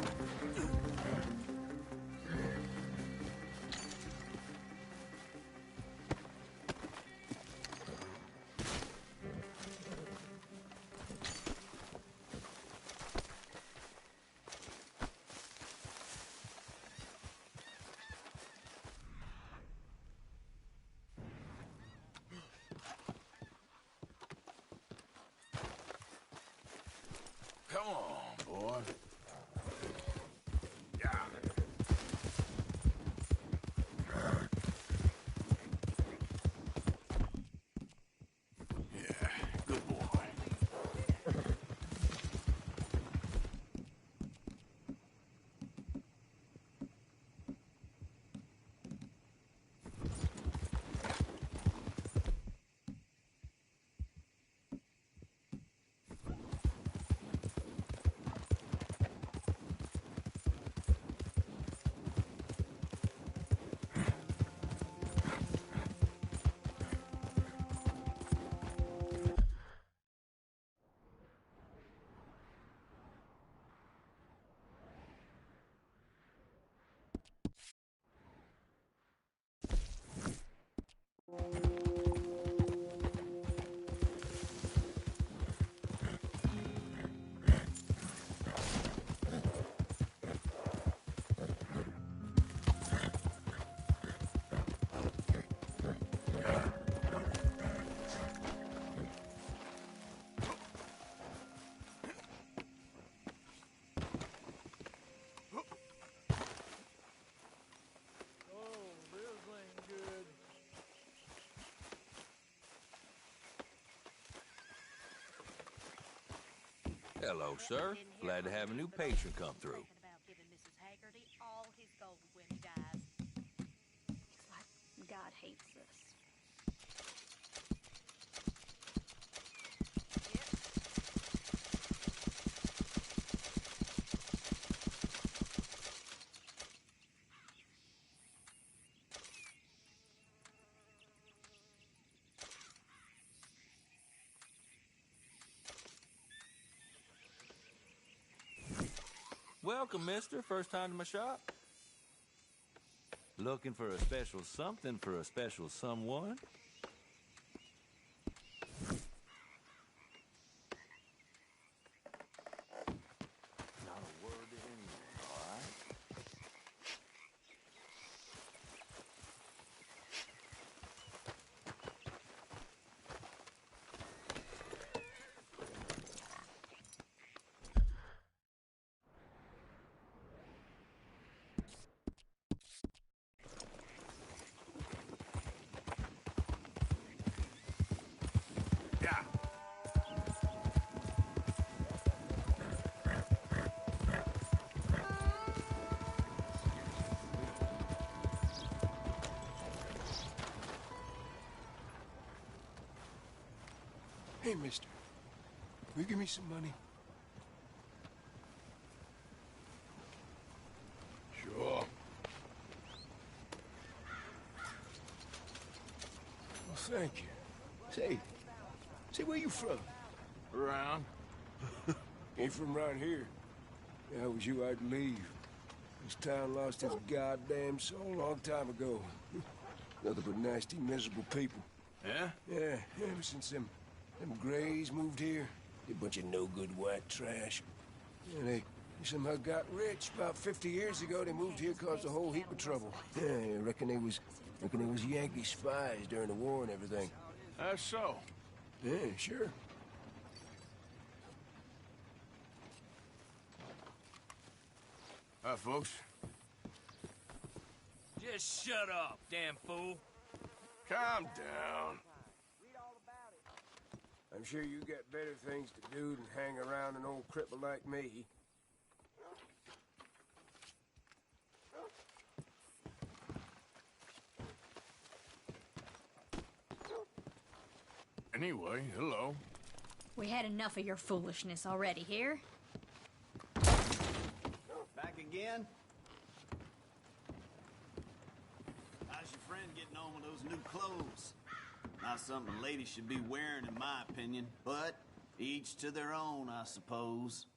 Come on, boy. Yeah, good boy. Hello, sir. Glad to have a new patron come through. God hates us. Welcome, mister. First time to my shop? Looking for a special something for a special someone? Not a word to anyone, all right? Hey, mister. Will you give me some money? Sure. Well, thank you. Say, where you from? Around. Ain't from around here. If I was you, I'd leave. This town lost its goddamn soul a long time ago. Nothing but nasty, miserable people. Yeah? Yeah, ever since them Grays moved here. They a bunch of no-good white trash. Yeah, they somehow got rich. About 50 years ago, they moved here, caused a whole heap of trouble. Yeah, I reckon they was Yankee spies during the war and everything. That's so. Yeah, sure. Hi, folks. Just shut up, damn fool. Calm down. I'm sure you got better things to do than hang around an old cripple like me. Anyway, hello. We had enough of your foolishness already here. Back again? How's your friend getting on with those new clothes? Not something a lady should be wearing, in my opinion, but each to their own, I suppose.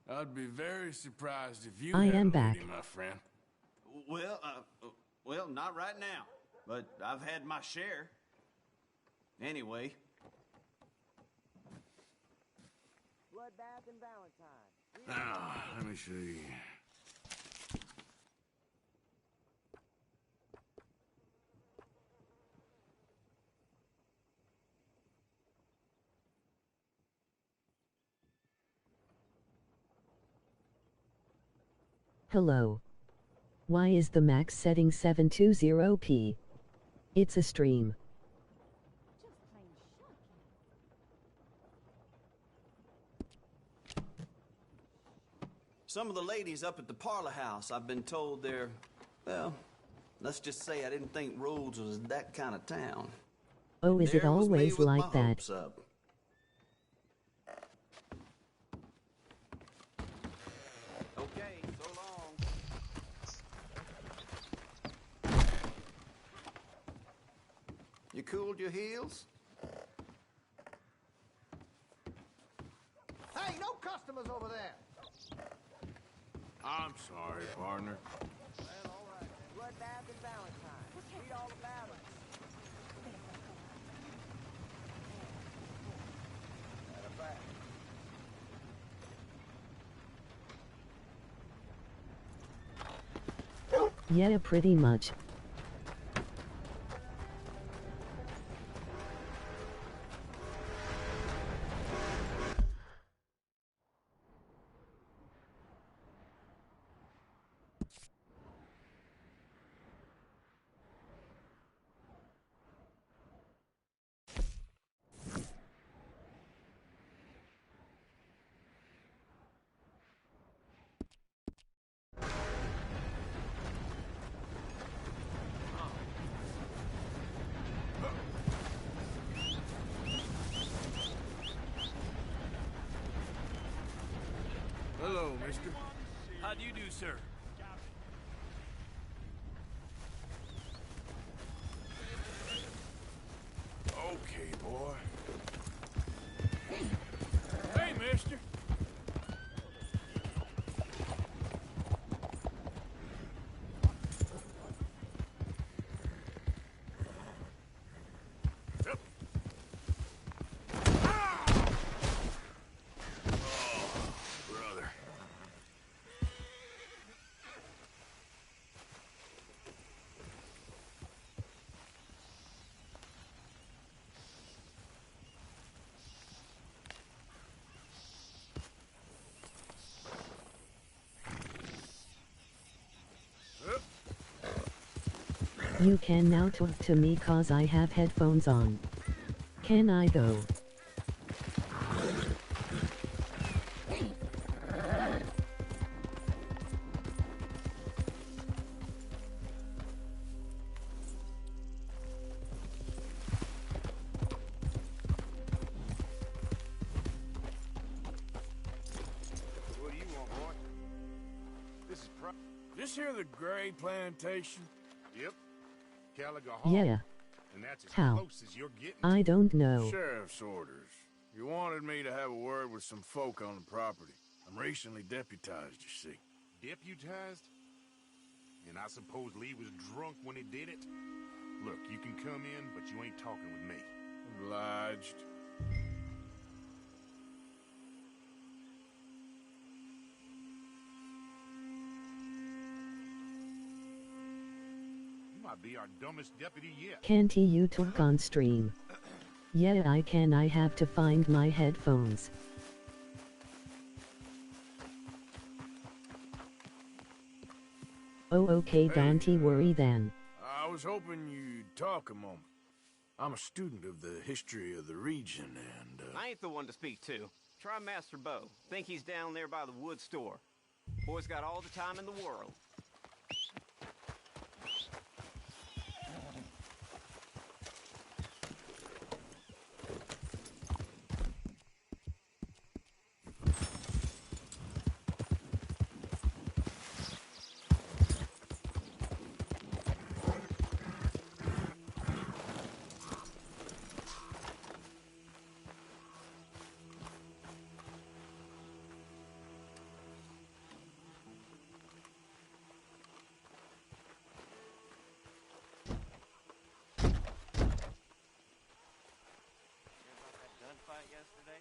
I'd be very surprised if you I had am a back. lady, my friend. Well, not right now, but I've had my share. Anyway. Bloodbath and Valentine. Now, let me see. Hello. Why is the max setting 720p? It's a stream. Some of the ladies up at the parlor house, I've been told they're, well, let's just say I didn't think Rhodes was that kind of town. Oh, is it There was me always with my like that? hopes up. Okay, so long. You cooled your heels? Hey, no customers over there. I'm sorry, partner. Well, all right. Bloodbath and Valentine. Read all about it. Matter of fact. Yeah, pretty much. Hello, mister. How do you do, sir? Okay, boy. Hey, mister. Yep. Oh, brother. You can now talk to me cause I have headphones on. Can I go? What do you want, boy? This here the Gray Plantation? Yep. Caliga Yeah. And that's as How? close as you're getting. I don't know. Sheriff's orders. You wanted me to have a word with some folk on the property. I'm recently deputized, you see. Deputized? And I suppose Lee was drunk when he did it? Look, you can come in, but you ain't talking with me. Obliged. You might be our dumbest deputy yet. Can't you talk on stream? Yeah, I can. I have to find my headphones. Oh, okay, don't worry then. I was hoping you'd talk a moment. I'm a student of the history of the region, and, I ain't the one to speak to. Try Master Bo. Think he's down there by the wood store. Boy's got all the time in the world. Yesterday,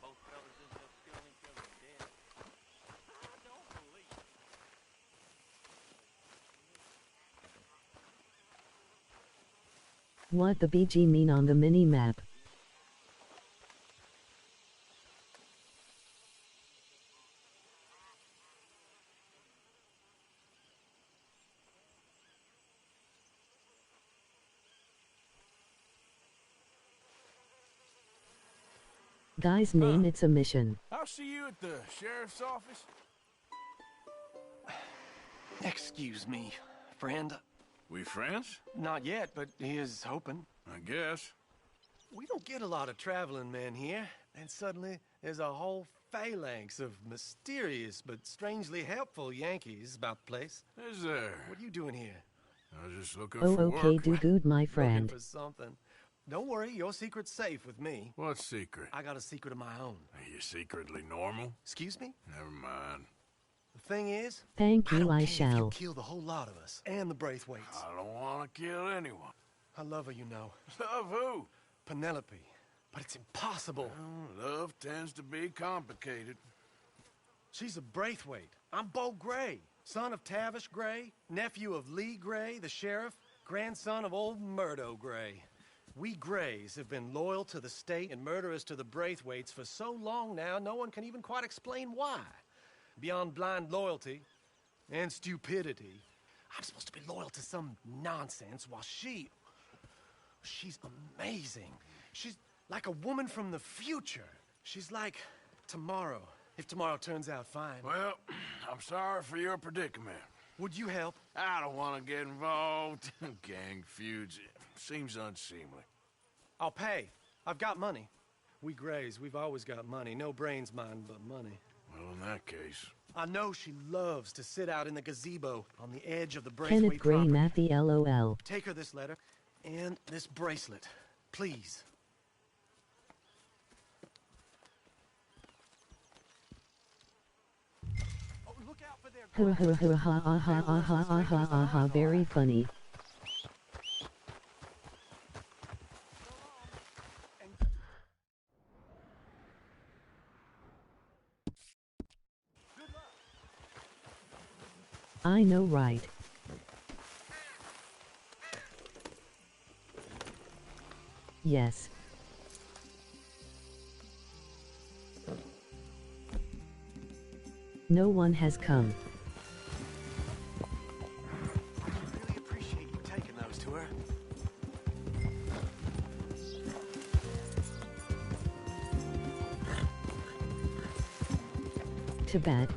both fellas ended up killing each other dead. I don't believe it. What the BG mean on the mini-map? Guy's name, it's a mission. I'll see you at the sheriff's office. Excuse me, friend. We friends? Not yet, but he is hoping. I guess. We don't get a lot of traveling men here, and suddenly there's a whole phalanx of mysterious but strangely helpful Yankees about the place. Is there? What are you doing here? I was just looking Oh, for okay, work. do good, my friend. Looking for something. Don't worry, your secret's safe with me. What secret? I got a secret of my own. Are you secretly normal? Excuse me? Never mind. The thing is, Thank you, I if shall. you kill the whole lot of us and the Braithwaites. I don't want to kill anyone. I love her, you know. Love who? Penelope. But it's impossible. Well, love tends to be complicated. She's a Braithwaite. I'm Bo Gray, son of Tavish Gray, nephew of Lee Gray, the sheriff, grandson of old Murdo Gray. We Grays have been loyal to the state and murderous to the Braithwaites for so long now, no one can even quite explain why. Beyond blind loyalty and stupidity, I'm supposed to be loyal to some nonsense while she's amazing. She's like a woman from the future. She's like tomorrow, if tomorrow turns out fine. Well, I'm sorry for your predicament. Would you help? I don't want to get involved. Gang feuds. Seems unseemly. I'll pay. I've got money. We Grays, we've always got money. No brains, mind, but money. Well, in that case... I know she loves to sit out in the gazebo on the edge of the Kenneth Braithwaite Gray, property. Matthew, LOL. Take her this letter and this bracelet, please. Ha ha ha ha ha ha ha ha ha ha ha, very funny. I know, right? Yes. No one has come. Really appreciate you taking those to her. To bed.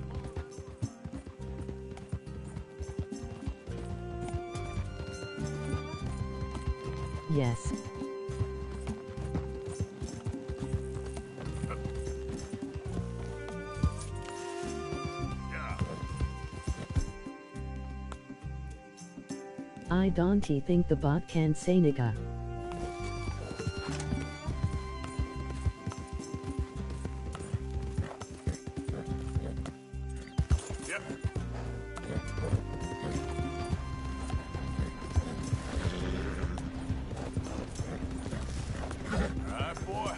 Yes. I don't think the bot can say nigga. Yep. All right, boy.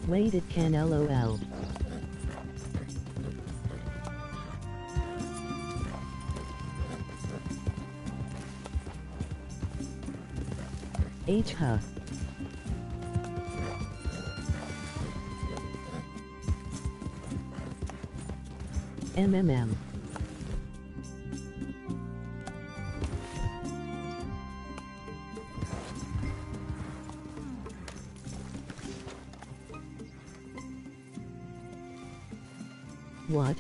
Wait, it can LOL. H huh. MMM. What?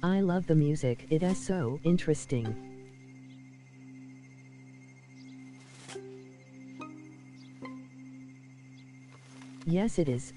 I love the music, it is so interesting. Yes, it is.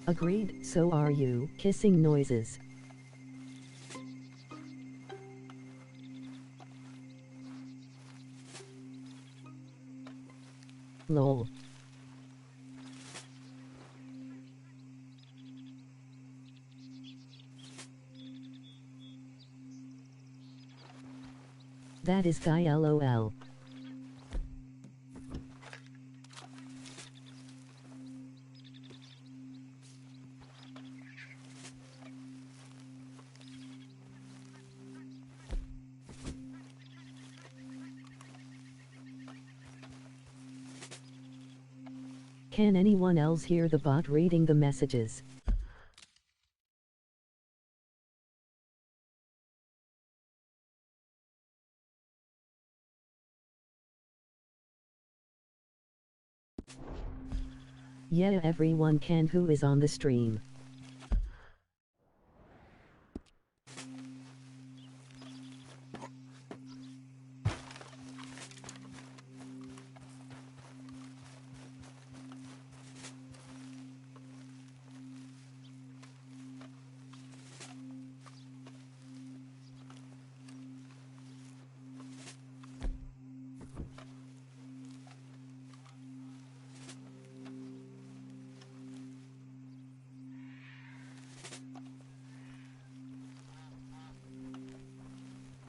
Agreed, so are you. Kissing noises. Lol. That is guy LOL. Can anyone else hear the bot reading the messages? Yeah, everyone can who is on the stream.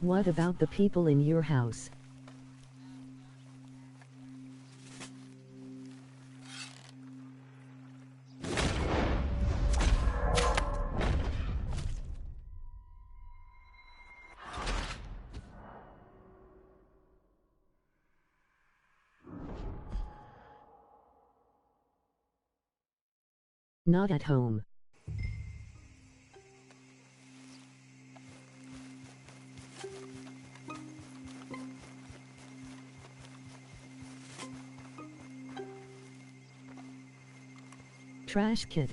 What about the people in your house? Not at home. Trash kid.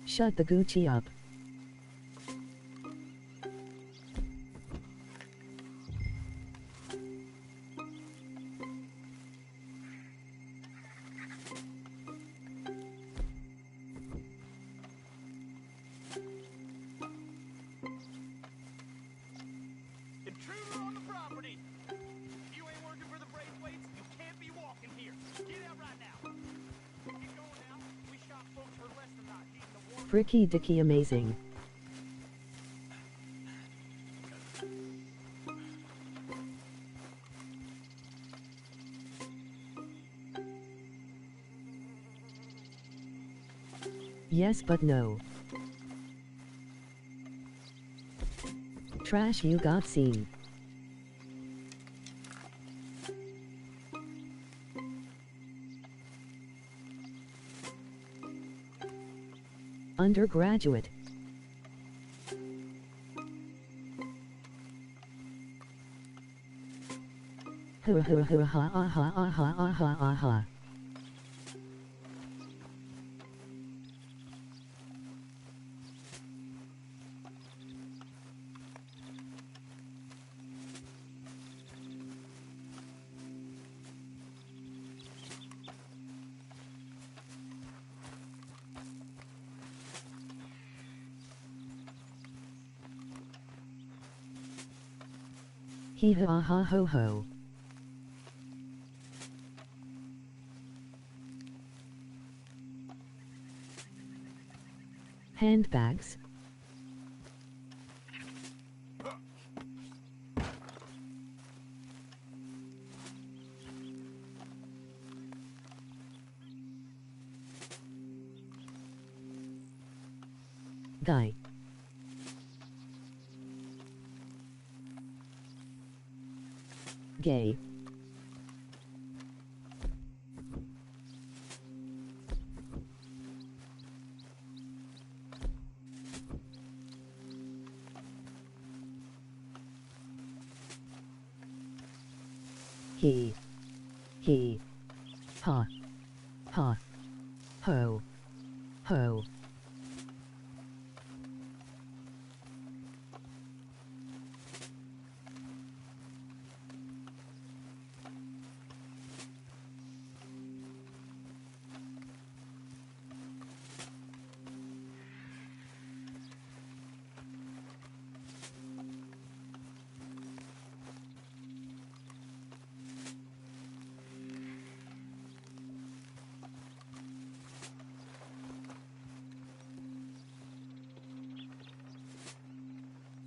Shut the Gucci up. Fricky dicky amazing. Yes but no. Trash you got seen. Undergraduate. Ha ha ha ha ha ha ha ha ha ha. Hee ha ha ho ho. Handbags. Die. Gay. He. Ha. Ha. Ho. Ho.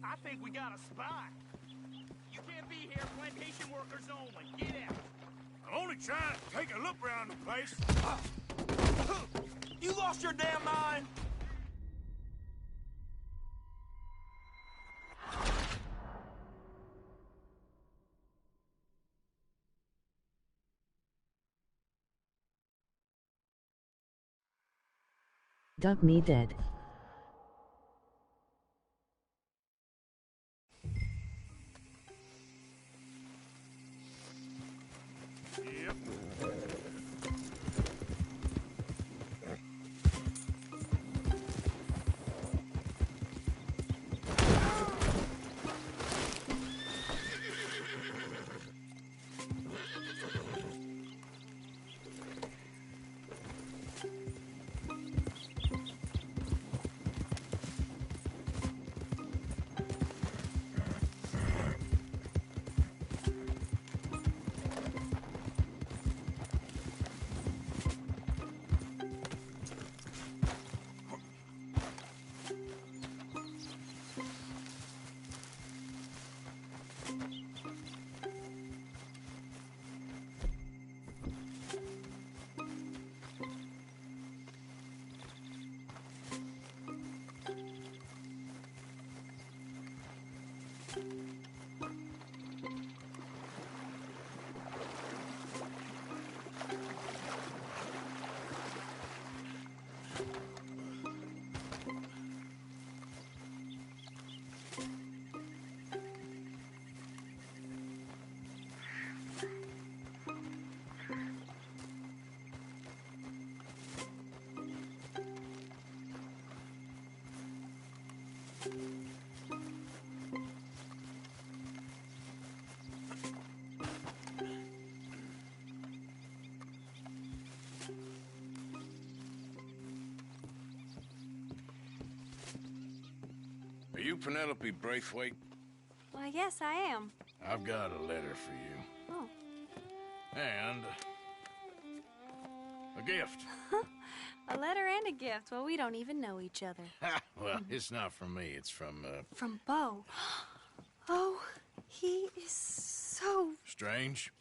I think we got a spot. You can't be here, plantation workers only. Get out. I'm only trying to take a look around the place. You lost your damn mind? Duck me dead. Are you Penelope Braithwaite? Why, yes, I am. I've got a letter for you. Oh. And A gift. A letter and a gift. Well, we don't even know each other. Well, it's not from me. It's from, From Bo. Oh, he is so... Strange?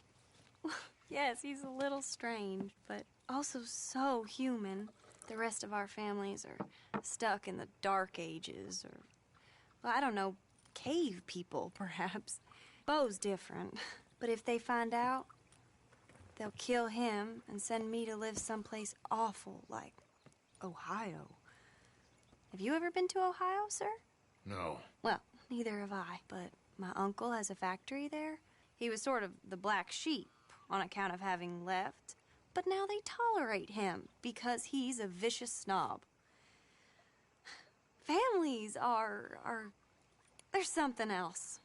Yes, he's a little strange, but also so human. The rest of our families are stuck in the Dark Ages, or, well, I don't know, cave people, perhaps. Bo's different. But if they find out, they'll kill him and send me to live someplace awful like Ohio. Have you ever been to Ohio, sir? No. Well, neither have I, but my uncle has a factory there. He was sort of the black sheep on account of having left, but now they tolerate him because he's a vicious snob. Families are there's something else.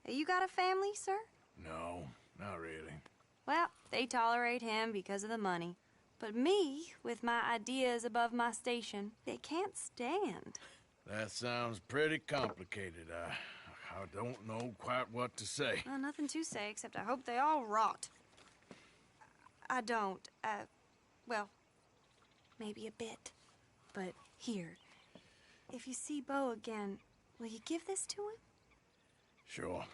You got a family, sir? No, not really. Well, they tolerate him because of the money. But me, with my ideas above my station, they can't stand. That sounds pretty complicated. I don't know quite what to say. Well, nothing to say, except I hope they all rot. I don't, well, maybe a bit. But here, if you see Bo again, will you give this to him? Sure.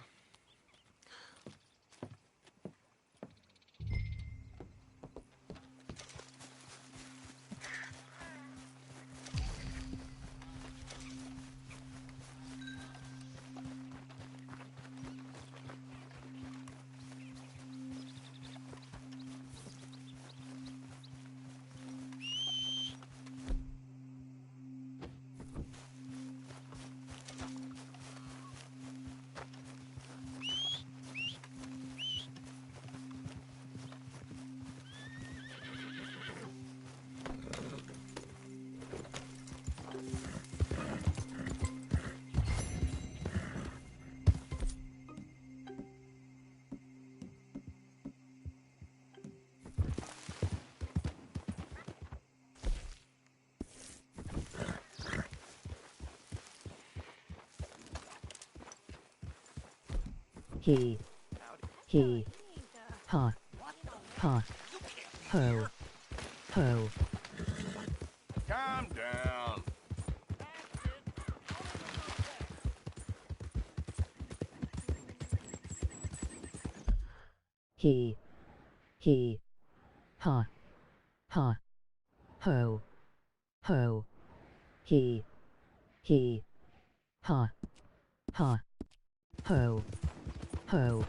He, ha, ho, ho. Calm down. He, ha, ho, ho. He, ha, ho, ho.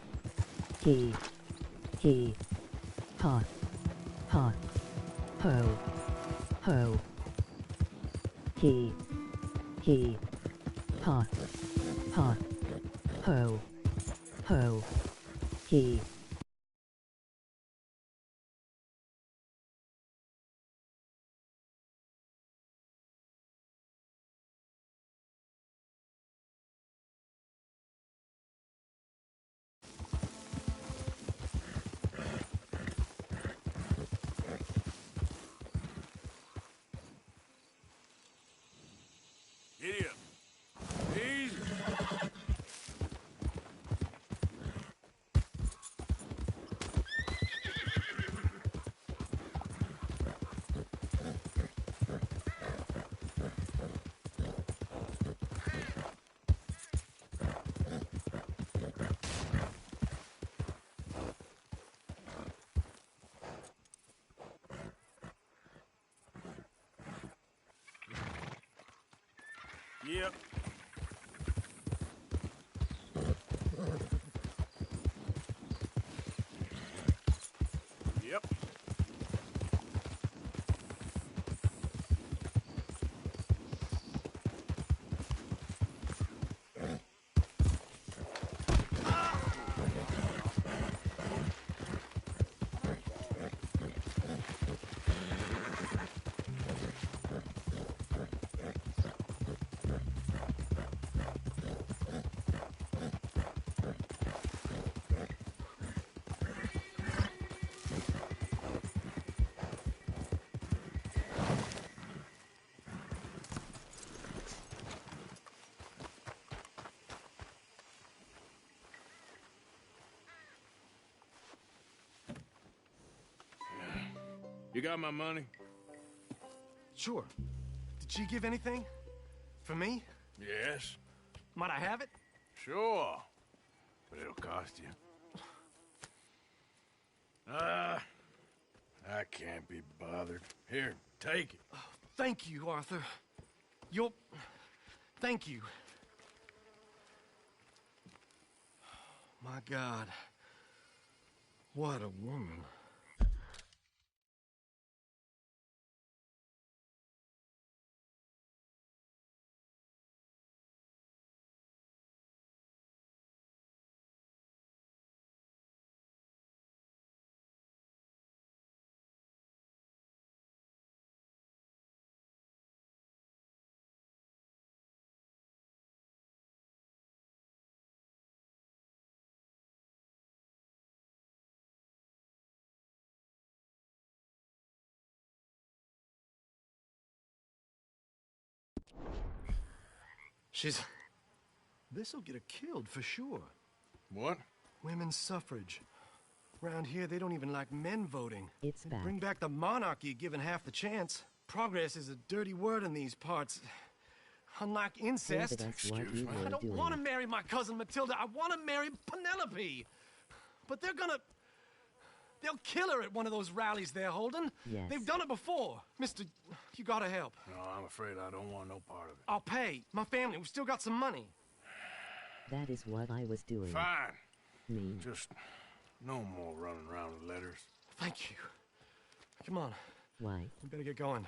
He, ha, ho, ho. He, ha, ho, ho. He. Idiot. Easy. Yep. Yep. You got my money? Sure. Did she give anything? For me? Yes. Might I have it? Sure. But it'll cost you. I can't be bothered. Here, take it. Oh, thank you, Arthur. You'll... Thank you. My God. What a woman. She's... This'll get her killed for sure. What? Women's suffrage. Around here, they don't even like men voting. It's back. Bring back the monarchy given half the chance. Progress is a dirty word in these parts. Unlike incest. Excuse me. I don't want to marry my cousin Matilda. I want to marry Penelope. But they're gonna... They'll kill her at one of those rallies they're holding. Yes. They've done it before. Mister, you gotta help. No, I'm afraid I don't want no part of it. I'll pay. My family, we've still got some money. That is what I was doing. Fine. Me. Just no more running around with letters. Thank you. Come on. Why? We better get going.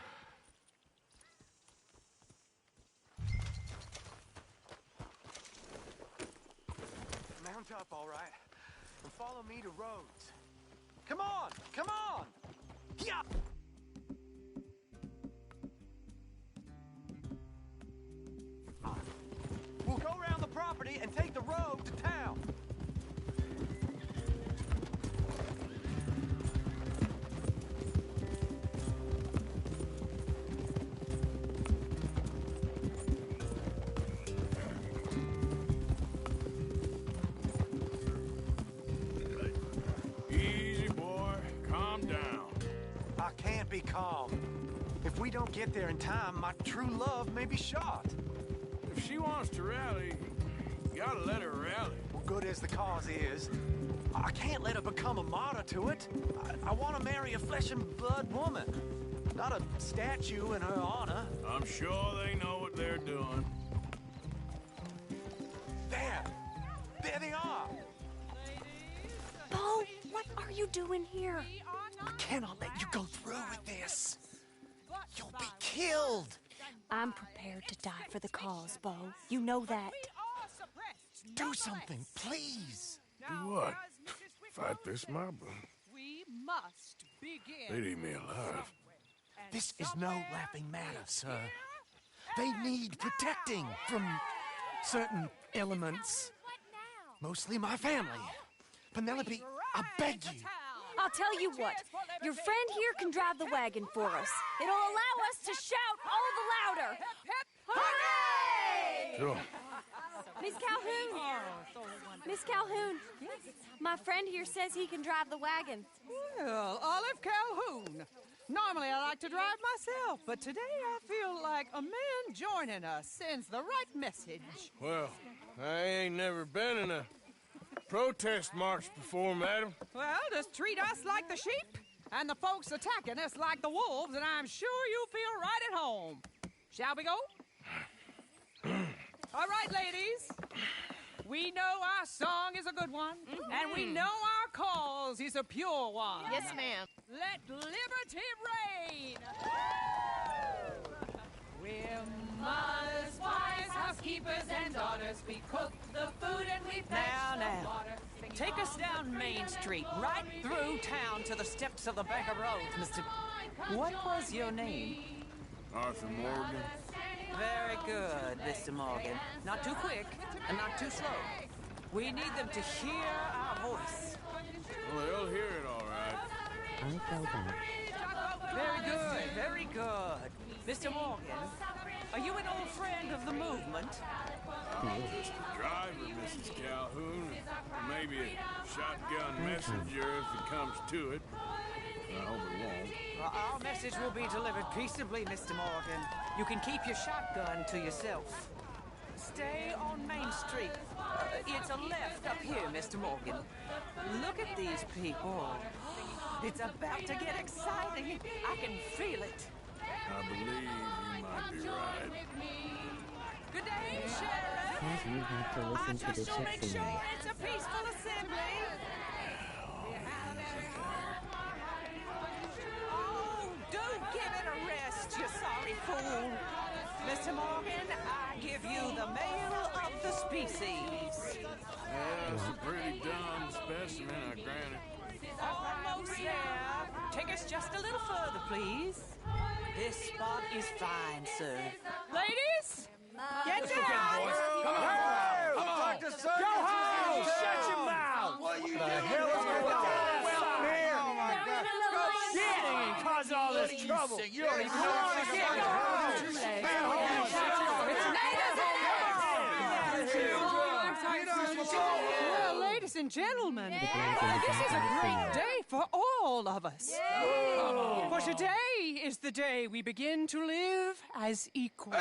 Mount up, all right, and follow me to Rhodes. Come on! Come on! Yeah! We'll go around the property and take the road to town. Easy, boy. Calm down. I can't be calm. If we don't get there in time, my true love may be shot. If she wants to rally, you gotta let her rally. Well, good as the cause is, I can't let her become a martyr to it. I want to marry a flesh and blood woman, not a statue in her honor. I'm sure they know what they're doing. There! There they are! Bo, what are you doing here? I cannot let you go through with this. You'll be killed. I'm prepared to die for the cause, Bo. You know that. Do something, please. Do what? Fight this mob? We must begin. They'd eat me alive. This is no laughing matter, sir. They need protecting from certain elements. Mostly my family. Penelope, I beg you. I'll tell you what. Your friend here can drive the wagon for us. It'll allow us to shout all the louder. Hooray! Sure. Miss Calhoun. Miss Calhoun. My friend here says he can drive the wagon. Well, Olive Calhoun. Normally I like to drive myself, but today I feel like a man joining us sends the right message. Well, I ain't never been in a protest march before, madam. Well, just treat us like the sheep, and the folks attacking us like the wolves, and I'm sure you'll feel right at home. Shall we go? All right, ladies. We know our song is a good one, and we know our cause is a pure one. Yes, ma'am. Let liberty reign! We're mothers, wives, housekeepers, and daughters. We cook the food and we fetch the water. Take us down Main Street, right through town to the steps of the Banker Road, Mr. What was your name? Arthur Morgan. Very good, Mr. Morgan. Not too quick and not too slow. We need them to hear our voice. Well, they'll hear it all right. I fell back. Very good, very good. Mr. Morgan, Are you an old friend of the movement? Just a driver, Mrs. Calhoun. Maybe a shotgun messenger if it comes to it. I hope it won't. Our message will be delivered peaceably, Mr. Morgan. You can keep your shotgun to yourself. Stay on Main Street. It's a left up here, Mr. Morgan. Look at these people. It's about to get exciting. I can feel it. I believe you might be right. Good day, Sheriff. You have to listen to this Just to make section. sure it's a peaceful assembly. Oh, do give it a rest, you sorry fool. Mr. Morgan, I give you the male of the species. Yeah, it's a pretty dumb specimen, I grant it. Almost there. Take us just a little further, please. This spot is fine, sir. Ladies, get down! Come on! Come on! Go home! Shut your mouth! What are you doing? The hell is going on here? Oh my God! Go shit! And cause all this trouble. You don't even know what's going on. Well, ladies and gentlemen, this is a great day for all of us. For today is the day we begin to live as equals.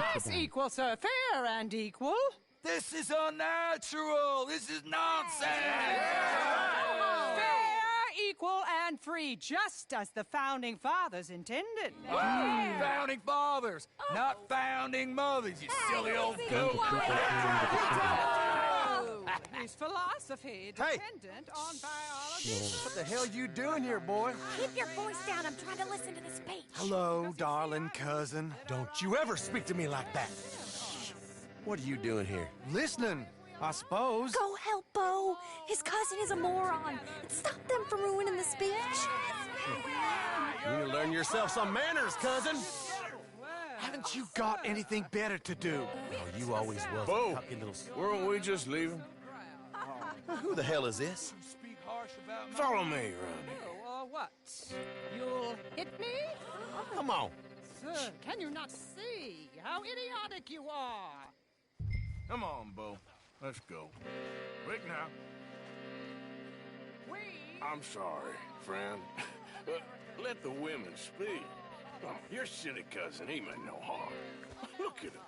Yes, equal, sir. Fair and equal. This is unnatural. This is nonsense. Fair, equal, and free, just as the Founding Fathers intended. Founding fathers, not founding mothers, you silly old goat. His philosophy dependent on biology. What the hell you doing here, boy? Keep your voice down. I'm trying to listen to the speech. Hello, darling cousin. Don't you ever speak to me like that. What are you doing here? Listening, I suppose. Go help Bo. His cousin is a moron. Stop them from ruining the speech. You need to learn yourself some manners, cousin. Haven't you got anything better to do? Oh, you always was. Bo, weren't we just leaving? Who the hell is this? Follow me around here. What? You'll hit me? Come on. Sir, can you not see how idiotic you are? Come on, Bo. Let's go. Quick now. I'm sorry, friend. Let the women speak. Your silly cousin, he meant no harm. Look at him.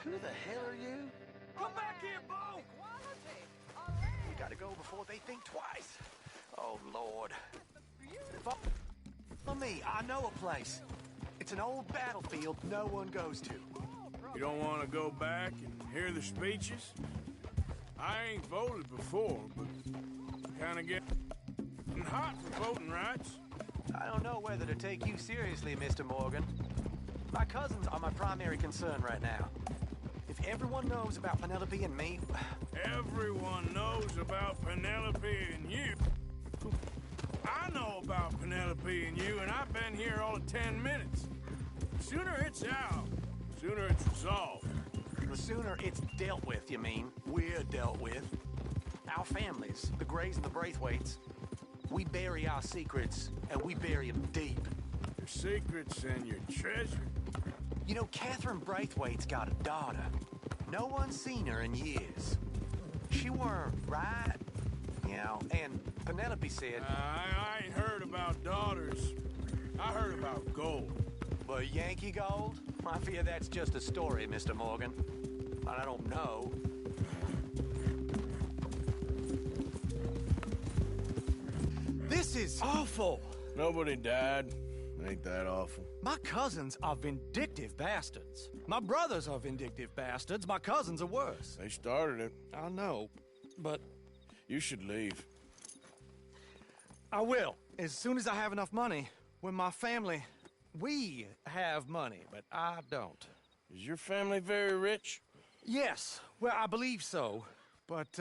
Who the hell are you? Come back here, Bo. We gotta go before they think twice. Oh, Lord. Follow me. I know a place. It's an old battlefield no one goes to. You don't want to go back and hear the speeches? I ain't voted before, but kind of getting hot for voting rights. I don't know whether to take you seriously, Mr. Morgan. My cousins are my primary concern right now. If everyone knows about Penelope and me... Everyone knows about Penelope and you. I know about Penelope and you, and I've been here all of 10 minutes. Sooner it's out, sooner it's resolved. The sooner it's dealt with, you mean? We're dealt with. Our families, the Grays and the Braithwaites, we bury our secrets, and we bury them deep. Your secrets and your treasure. You know, Catherine Braithwaite's got a daughter. No one's seen her in years. She weren't right, you know, and Penelope said... I ain't heard about daughters. I heard about gold. Well, Yankee gold? I fear that's just a story, Mr. Morgan. But I don't know. This is awful. Nobody died. Ain't that awful? My cousins are vindictive bastards. My brothers are vindictive bastards. My cousins are worse. They started it. I know, but... You should leave. I will, as soon as I have enough money. When my family... We have money, but I don't. Is your family very rich? Yes, well, I believe so. But,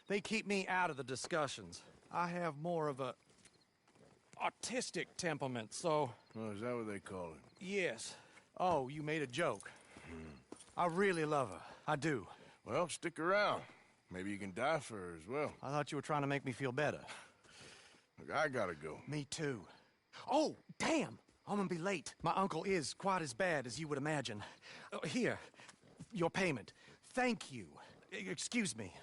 they keep me out of the discussions. I have more of a... artistic temperament, so... Oh, is that what they call it? Yes. Oh, you made a joke. I really love her. I do. Well, stick around. Maybe you can die for her as well. I thought you were trying to make me feel better. Look, I gotta go. Me too. Oh, damn! I'm gonna be late. My uncle is quite as bad as you would imagine. Here, your payment. Thank you. Excuse me.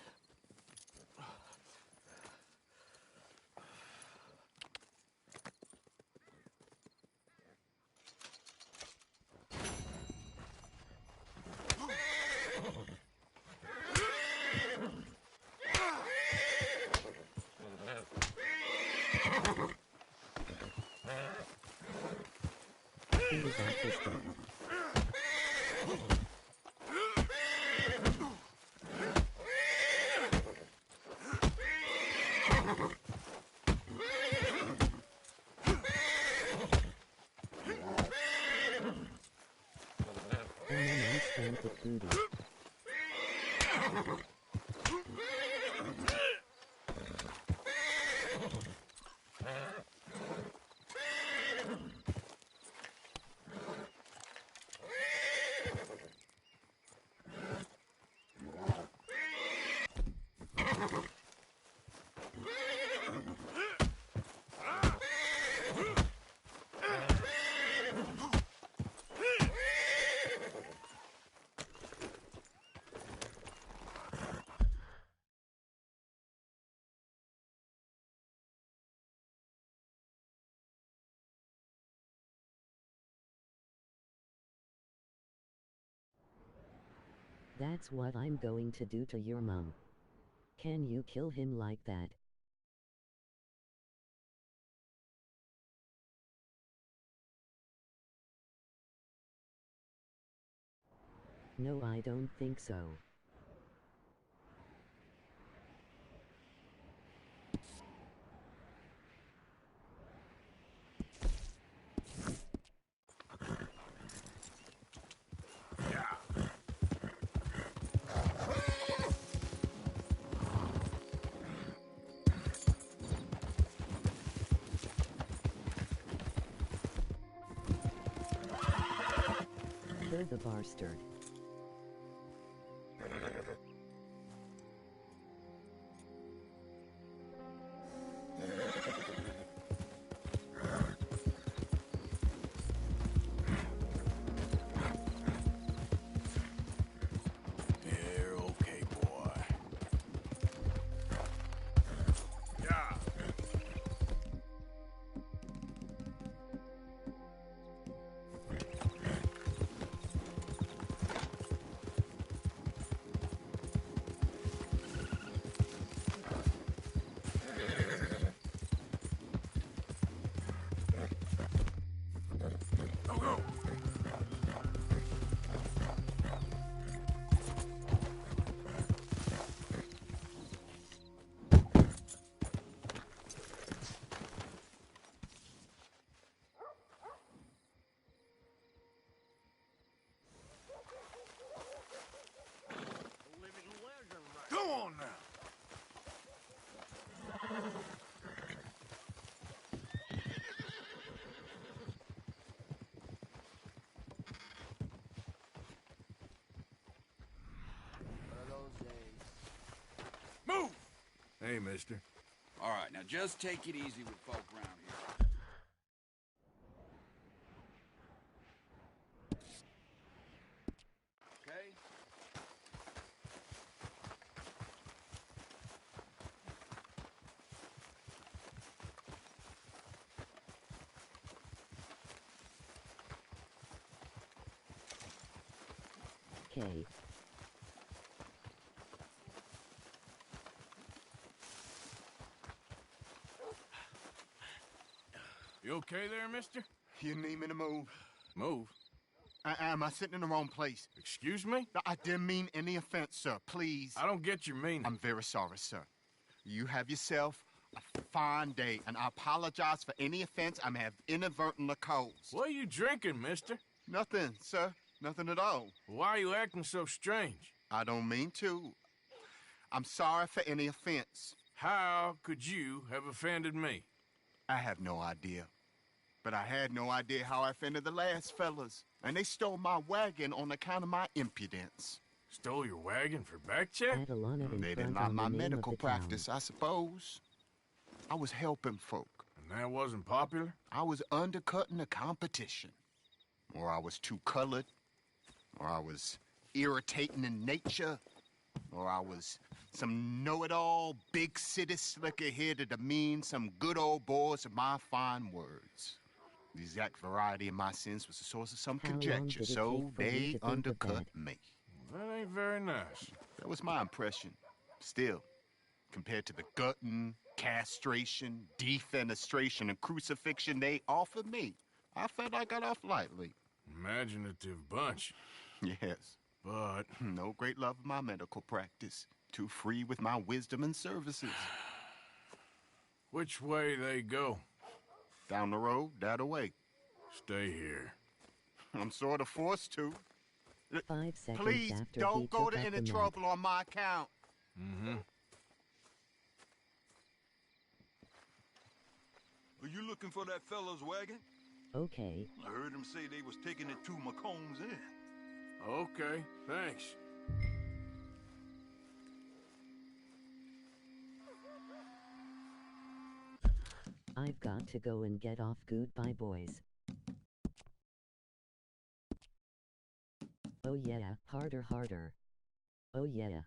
That's what I'm going to do to your mom. Can you kill him like that? No, I don't think so. Kill the bastard. You're okay, boy. Yeah. Go on now. Move! Hey, mister. All right, now just take it easy with folk around here. Okay? Okay. You okay there, mister? You need me to move? Move? Am I sitting in the wrong place? Excuse me? I didn't mean any offense, sir. Please. I don't get your meaning. I'm very sorry, sir. You have yourself a fine day, and I apologize for any offense I may have inadvertently caused. What are you drinking, mister? Nothing, sir. Nothing at all. Why are you acting so strange? I don't mean to. I'm sorry for any offense. How could you have offended me? I have no idea. But I had no idea how I offended the last fellas. And they stole my wagon on account of my impudence. Stole your wagon for back check? They didn't like my medical practice, I suppose. I was helping folk. And that wasn't popular? I was undercutting the competition. Or I was too colored. Or I was irritating in nature. Or I was some know-it-all, big city slicker here to demean some good old boys of my fine words. The exact variety of my sins was the source of some conjecture, so they undercut me. That ain't very nice. That was my impression. Still, compared to the gutting, castration, defenestration, and crucifixion they offered me, I felt I got off lightly. Imaginative bunch. Yes, but no great love of my medical practice. Too free with my wisdom and services. Which way they go? Down the road, that way. Stay here. I'm sort of forced to. 5 seconds Please after don't he go took to out any the map. trouble on my account. Mm-hmm. Are you looking for that fella's wagon? Okay. I heard him say they was taking it to McComb's Inn. Okay, thanks. I've got to go and get off. Goodbye, boys. Oh yeah, harder, harder. Oh yeah.